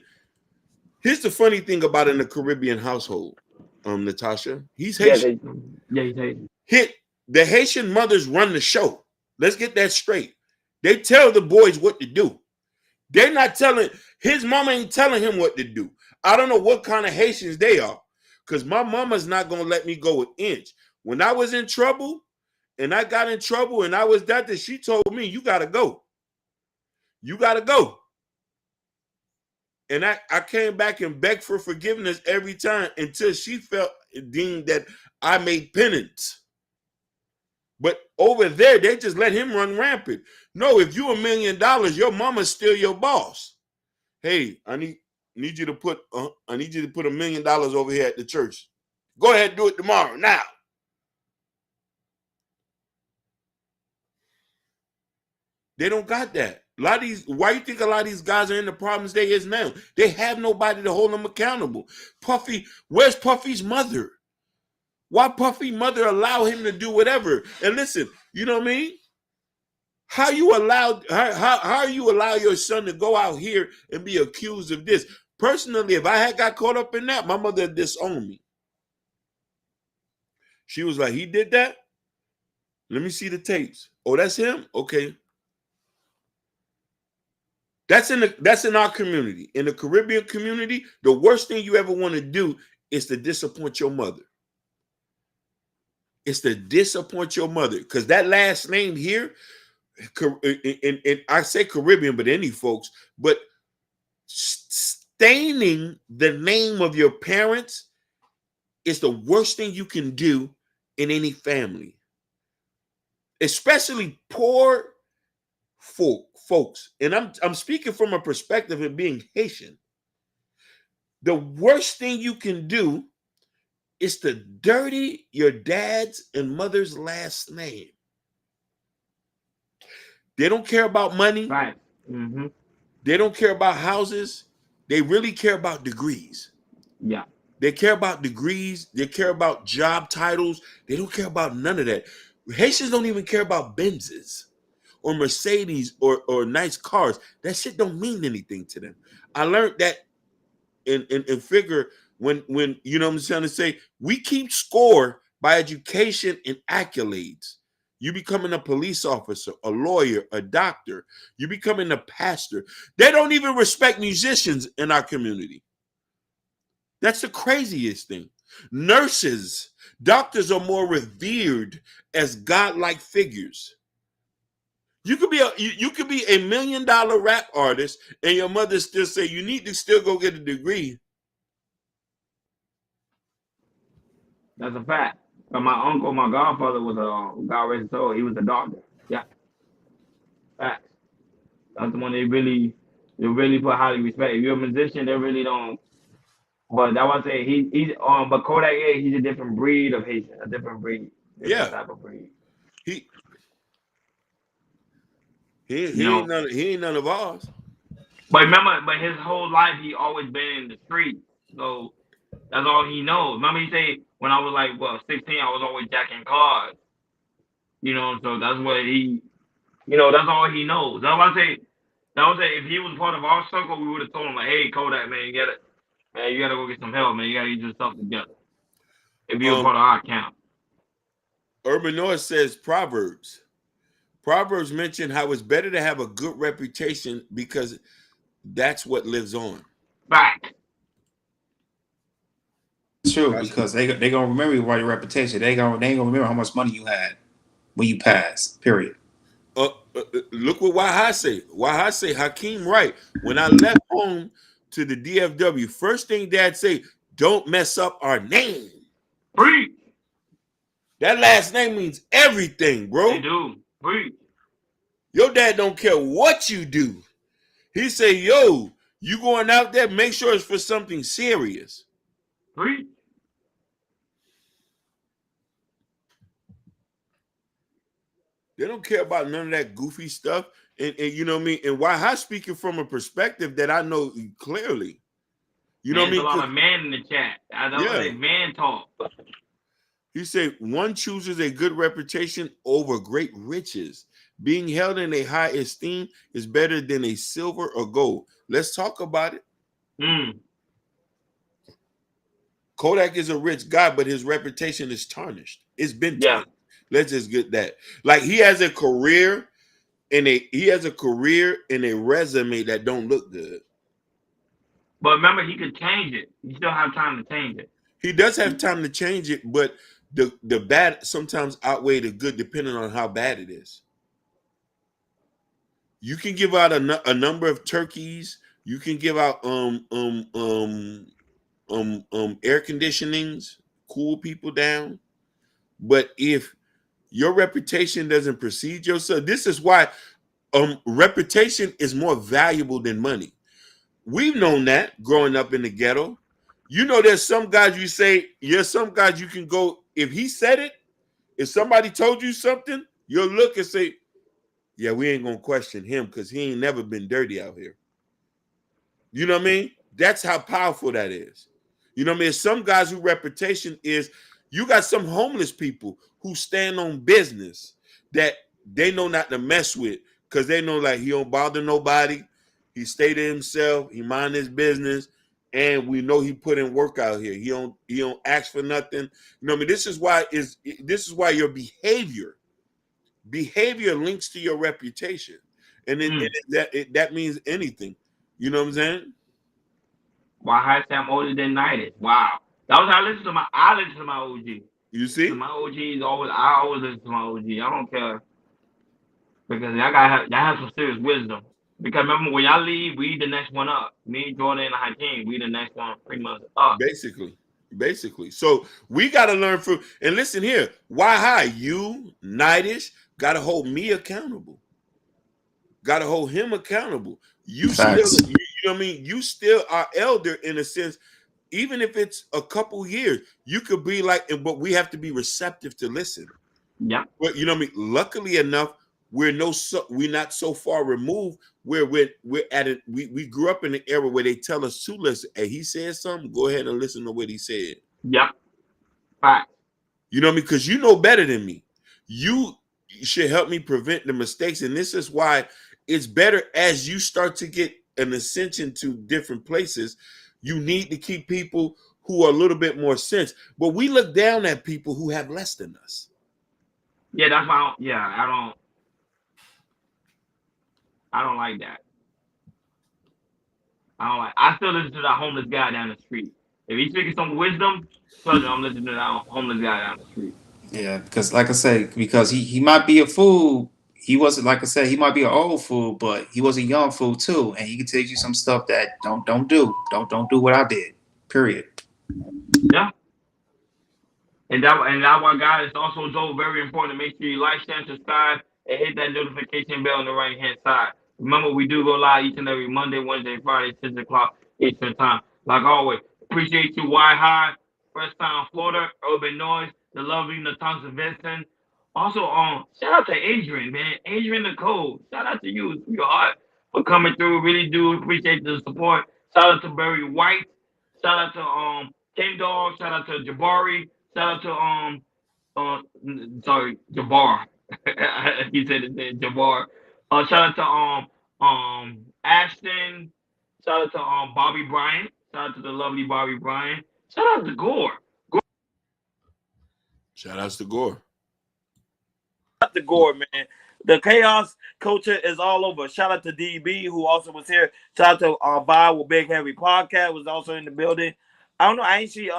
here's the funny thing about in a Caribbean household, Natasha. He's Haitian. He's Haitian. The Haitian mothers run the show. Let's get that straight. They tell the boys what to do. They're not telling, his mama ain't telling him what to do. I don't know what kind of Haitians they are, because my mama's not going to let me go an inch. When I was in trouble, and I got in trouble, and I was that she told me, you got to go. You got to go. And I came back and begged for forgiveness every time until she felt deemed that I made penance. But over there, they just let him run rampant. No, if you $1 million, your mama's still your boss. Hey, I need you to put $1 million over here at the church. Go ahead and do it tomorrow. Now. They don't got that. Why you think a lot of these guys are in the problems they is now? They have nobody to hold them accountable. Puffy, where's Puffy's mother? Why Puffy mother allow him to do whatever? And listen, you know what I mean? How you allow your son to go out here and be accused of this? Personally, if I had got caught up in that, my mother disowned me. She was like, he did that? Let me see the tapes. Oh, that's him? Okay. That's in our community. In the Caribbean community, the worst thing you ever want to do is to disappoint your mother. It's to disappoint your mother, because that last name here, and I say Caribbean, but any folks, but staining the name of your parents is the worst thing you can do in any family, especially poor folks. And I'm speaking from a perspective of being Haitian. The worst thing you can do is to dirty your dad's and mother's last name. They don't care about money. Right. Mm-hmm. They don't care about houses. They really care about degrees. Yeah. They care about degrees. They care about job titles. They don't care about none of that. Haitians don't even care about Benzes or Mercedes or nice cars. That shit don't mean anything to them. I learned that in figure when you know what I'm trying to say. We keep score by education and accolades. You becoming a police officer, a lawyer, a doctor. You becoming a pastor. They don't even respect musicians in our community. That's the craziest thing. Nurses, doctors are more revered as godlike figures. You could be a $1 million rap artist, and your mother still say you need to still go get a degree. That's a fact. But my uncle, my godfather was a God rest his soul. He was a doctor. Yeah. Facts. That's the one they really put highly respect. If you're a musician, they really don't. But that was say he's but Kodak, yeah, he's a different breed of Haitian, a different breed, different type of breed. He ain't none of ours. But remember, his whole life he always been in the street, so that's all he knows. Remember, he say when I was like 16, I was always jacking cars. So that's what he, that's all he knows. That's why I say, if he was part of our circle, we would have told him like, hey, Kodak, man, you gotta go get some help, man. You gotta get yourself together. If he was part of our camp. Urban North says Proverbs. Proverbs mention how it's better to have a good reputation because that's what lives on. Back. True, because they gonna remember you by your reputation. They ain't gonna remember how much money you had when you pass. Period. Look what Waha say. Waha say, Hakeem right. When I left home to the DFW, first thing Dad say, don't mess up our name. Free. That last name means everything, bro. They do. Free. Your dad don't care what you do. He say, yo, you going out there, make sure it's for something serious. Free. They don't care about none of that goofy stuff. And you know what I mean? And Waha speaking from a perspective that I know clearly. You know what I mean? There's a lot of man in the chat. I don't say man talk. He said, one chooses a good reputation over great riches. Being held in a high esteem is better than a silver or gold. Let's talk about it. Kodak is a rich guy, but his reputation is tarnished. It's been tarnished. Let's just get that. Like he has a career and a resume that don't look good. But remember, he could change it. He still have time to change it. He does have time to change it, but the bad sometimes outweigh the good depending on how bad it is. You can give out a number of turkeys. You can give out air conditionings, cool people down. But if your reputation doesn't precede yourself, this is why reputation is more valuable than money. We've known that growing up in the ghetto. You know, there's some guys you say, some guys you can go, if he said it, if somebody told you something, you'll look and say, yeah, we ain't gonna question him because he ain't never been dirty out here. You know what I mean? That's how powerful that is. You know what I mean? Some guys whose reputation is, you got some homeless people who stand on business that they know not to mess with because they know like he don't bother nobody. He stay to himself. He mind his business. And we know he put in work out here. He don't ask for nothing. You know what I mean? This is why your behavior links to your reputation. And that means anything. You know what I'm saying? Why I say I'm older than 90? Wow. That was how I listen to my OG. You see? My OG is I always listen to my OG. I don't care. Because y'all have some serious wisdom. Because remember, when y'all leave, we the next one up. Me, Jordan, and Hakeem, we the next one pretty much up. Basically. So we got to learn from, and listen here, why you, Nightish, got to hold me accountable. Got to hold him accountable. You still, you know what I mean? You still are elder in a sense, even if it's a couple years. You could be like, but we have to be receptive to listen. Yeah. But you know what I mean? Luckily enough, we're not so far removed where we're at it. We grew up in an era where they tell us to listen. Hey, he said something, go ahead and listen to what he said. Yeah. Right. You know what I mean? Because you know better than me. You should help me prevent the mistakes. And this is why it's better as you start to get an ascension to different places. You need to keep people who are a little bit more sense. But we look down at people who have less than us. Yeah, that's why I don't like that. I still listen to that homeless guy down the street. If he's speaking some wisdom, I'm listening to that homeless guy down the street. Yeah, because like I say, because he might be a fool, he wasn't, like I said, he might be an old fool, but he was a young fool too, and he can teach you some stuff that don't do what I did. Period. Yeah. And that one, guys, it's also Joe, very important to make sure you like, share, and subscribe, and hit that notification bell on the right hand side. Remember, we do go live each and every Monday, Wednesday, Friday, 6 o'clock Eastern time. Like always, appreciate you, Y High, First Town, Florida, Urban Noise, the lovely Natasha Vincent. Also, shout out to Adrian, man. Adrian Nicole. Shout out to you, sweetheart, for coming through. Really do appreciate the support. Shout out to Barry White. Shout out to King Dog. Shout out to Jabari. Shout out to Jabbar. He said his name, Jabbar. Shout out to Ashton. Shout out to Bobby Bryant. Shout out to the lovely Bobby Bryant. Shout out to Gore. Shout outs to Gore. Shout out to Gore, man. The chaos culture is all over. Shout out to DB, who also was here. Shout out to Bob with Big Heavy Podcast, was also in the building. I don't know. I ain't see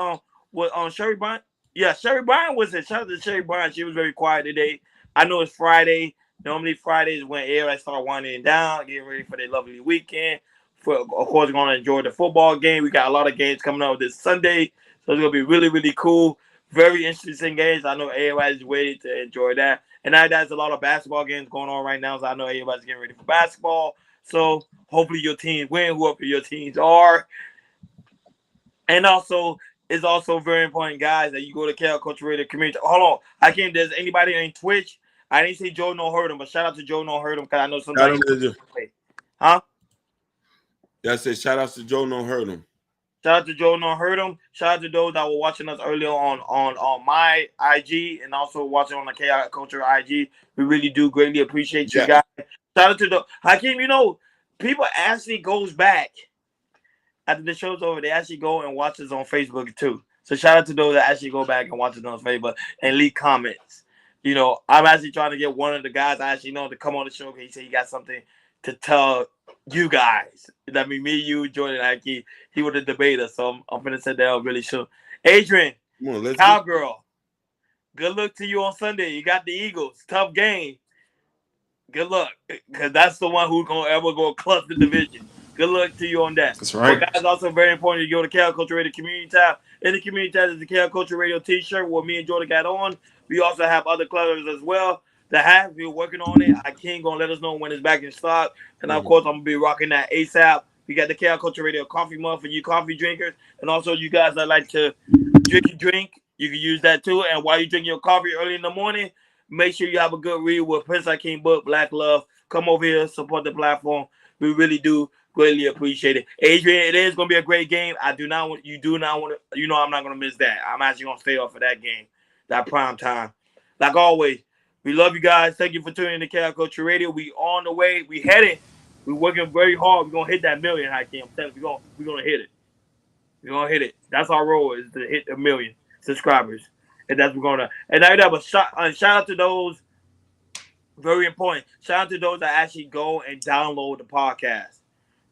with Sherry Bryant. Yeah, Sherry Bryant was there. Shout out to Sherry Bryant. She was very quiet today. I know it's Friday. Normally Fridays when everybody start winding down, getting ready for their lovely weekend. Of course, we're going to enjoy the football game. We got a lot of games coming up this Sunday, so it's going to be really, really cool. Very interesting games. I know everybody's waiting to enjoy that. And now there's a lot of basketball games going on right now, so I know everybody's getting ready for basketball. So hopefully your teams win, whoever your teams are. And also, it's also very important, guys, that you go to KL Culture Radio community. Hold on. There's anybody on Twitch? I didn't say Joe No Heard Him, but shout out to Joe No Heard Him because I know somebody. Huh? That's it. Shout out to Joe No Heard Him. Shout out to Joe No Heard Him. Shout out to those that were watching us earlier on my IG and also watching on the KL Culture IG. We really do greatly appreciate you guys. Shout out to the Hakeem. You know, people actually goes back after the show's over. They actually go and watch us on Facebook too. So shout out to those that actually go back and watch us on Facebook and leave comments. You know, I'm actually trying to get one of the guys I actually know to come on the show because he said he got something to tell you guys. That mean me, you, Jordan, Aki. He was a debater, so I'm gonna say that up really soon. Adrian, Cowgirl, good luck to you on Sunday. You got the Eagles, tough game. Good luck, because that's the one who's gonna ever go clutch the division. Good luck to you on that. That's right. But guys, also very important to go to KL Culture Radio Community tab. In the Community tab is the KL Culture Radio T-shirt, what me and Jordan got on. We also have other colors as well. We're working on it. I can't gonna let us know when it's back in stock. And of course, I'm gonna be rocking that ASAP. We got the KL Culture Radio coffee mug for you coffee drinkers, and also you guys that like to drink. You can use that too. And while you drink your coffee early in the morning, make sure you have a good read with Prince Hakeem book, Black Love. Come over here, support the platform. We really do greatly appreciate it. Adrian, it is gonna be a great game. I'm not gonna miss that. I'm actually gonna stay off for that game, that prime time. Like always. We love you guys. Thank you for tuning in to KL Culture Radio. We on the way. We headed. We're working very hard. We're gonna hit that million, Hakeem. I'm telling you, we're gonna hit it. We're gonna hit it. That's our role, is to hit 1 million subscribers. And that's we're gonna. And I have a shout out to those. Very important. Shout out to those that actually go and download the podcast.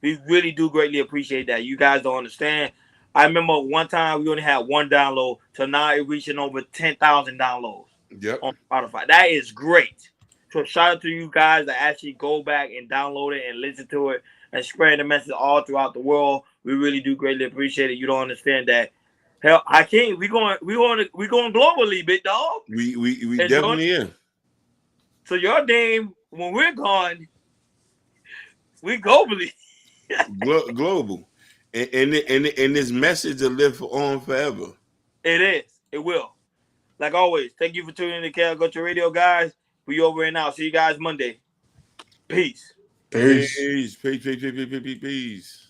We really do greatly appreciate that. You guys don't understand. I remember one time we only had one download, so now it's reaching over 10,000 downloads. Yep. On Spotify. That is great. So shout out to you guys that actually go back and download it and listen to it and spread the message all throughout the world. We really do greatly appreciate it. You don't understand that. Hell, I can't. We going globally, big dog. We definitely in. So your name, when we're gone, we globally. Global. And this message will live on forever. It is. It will. Like always, thank you for tuning in to KL Culture Radio, guys. We over and out. See you guys Monday. Peace. Peace. Peace. Peace.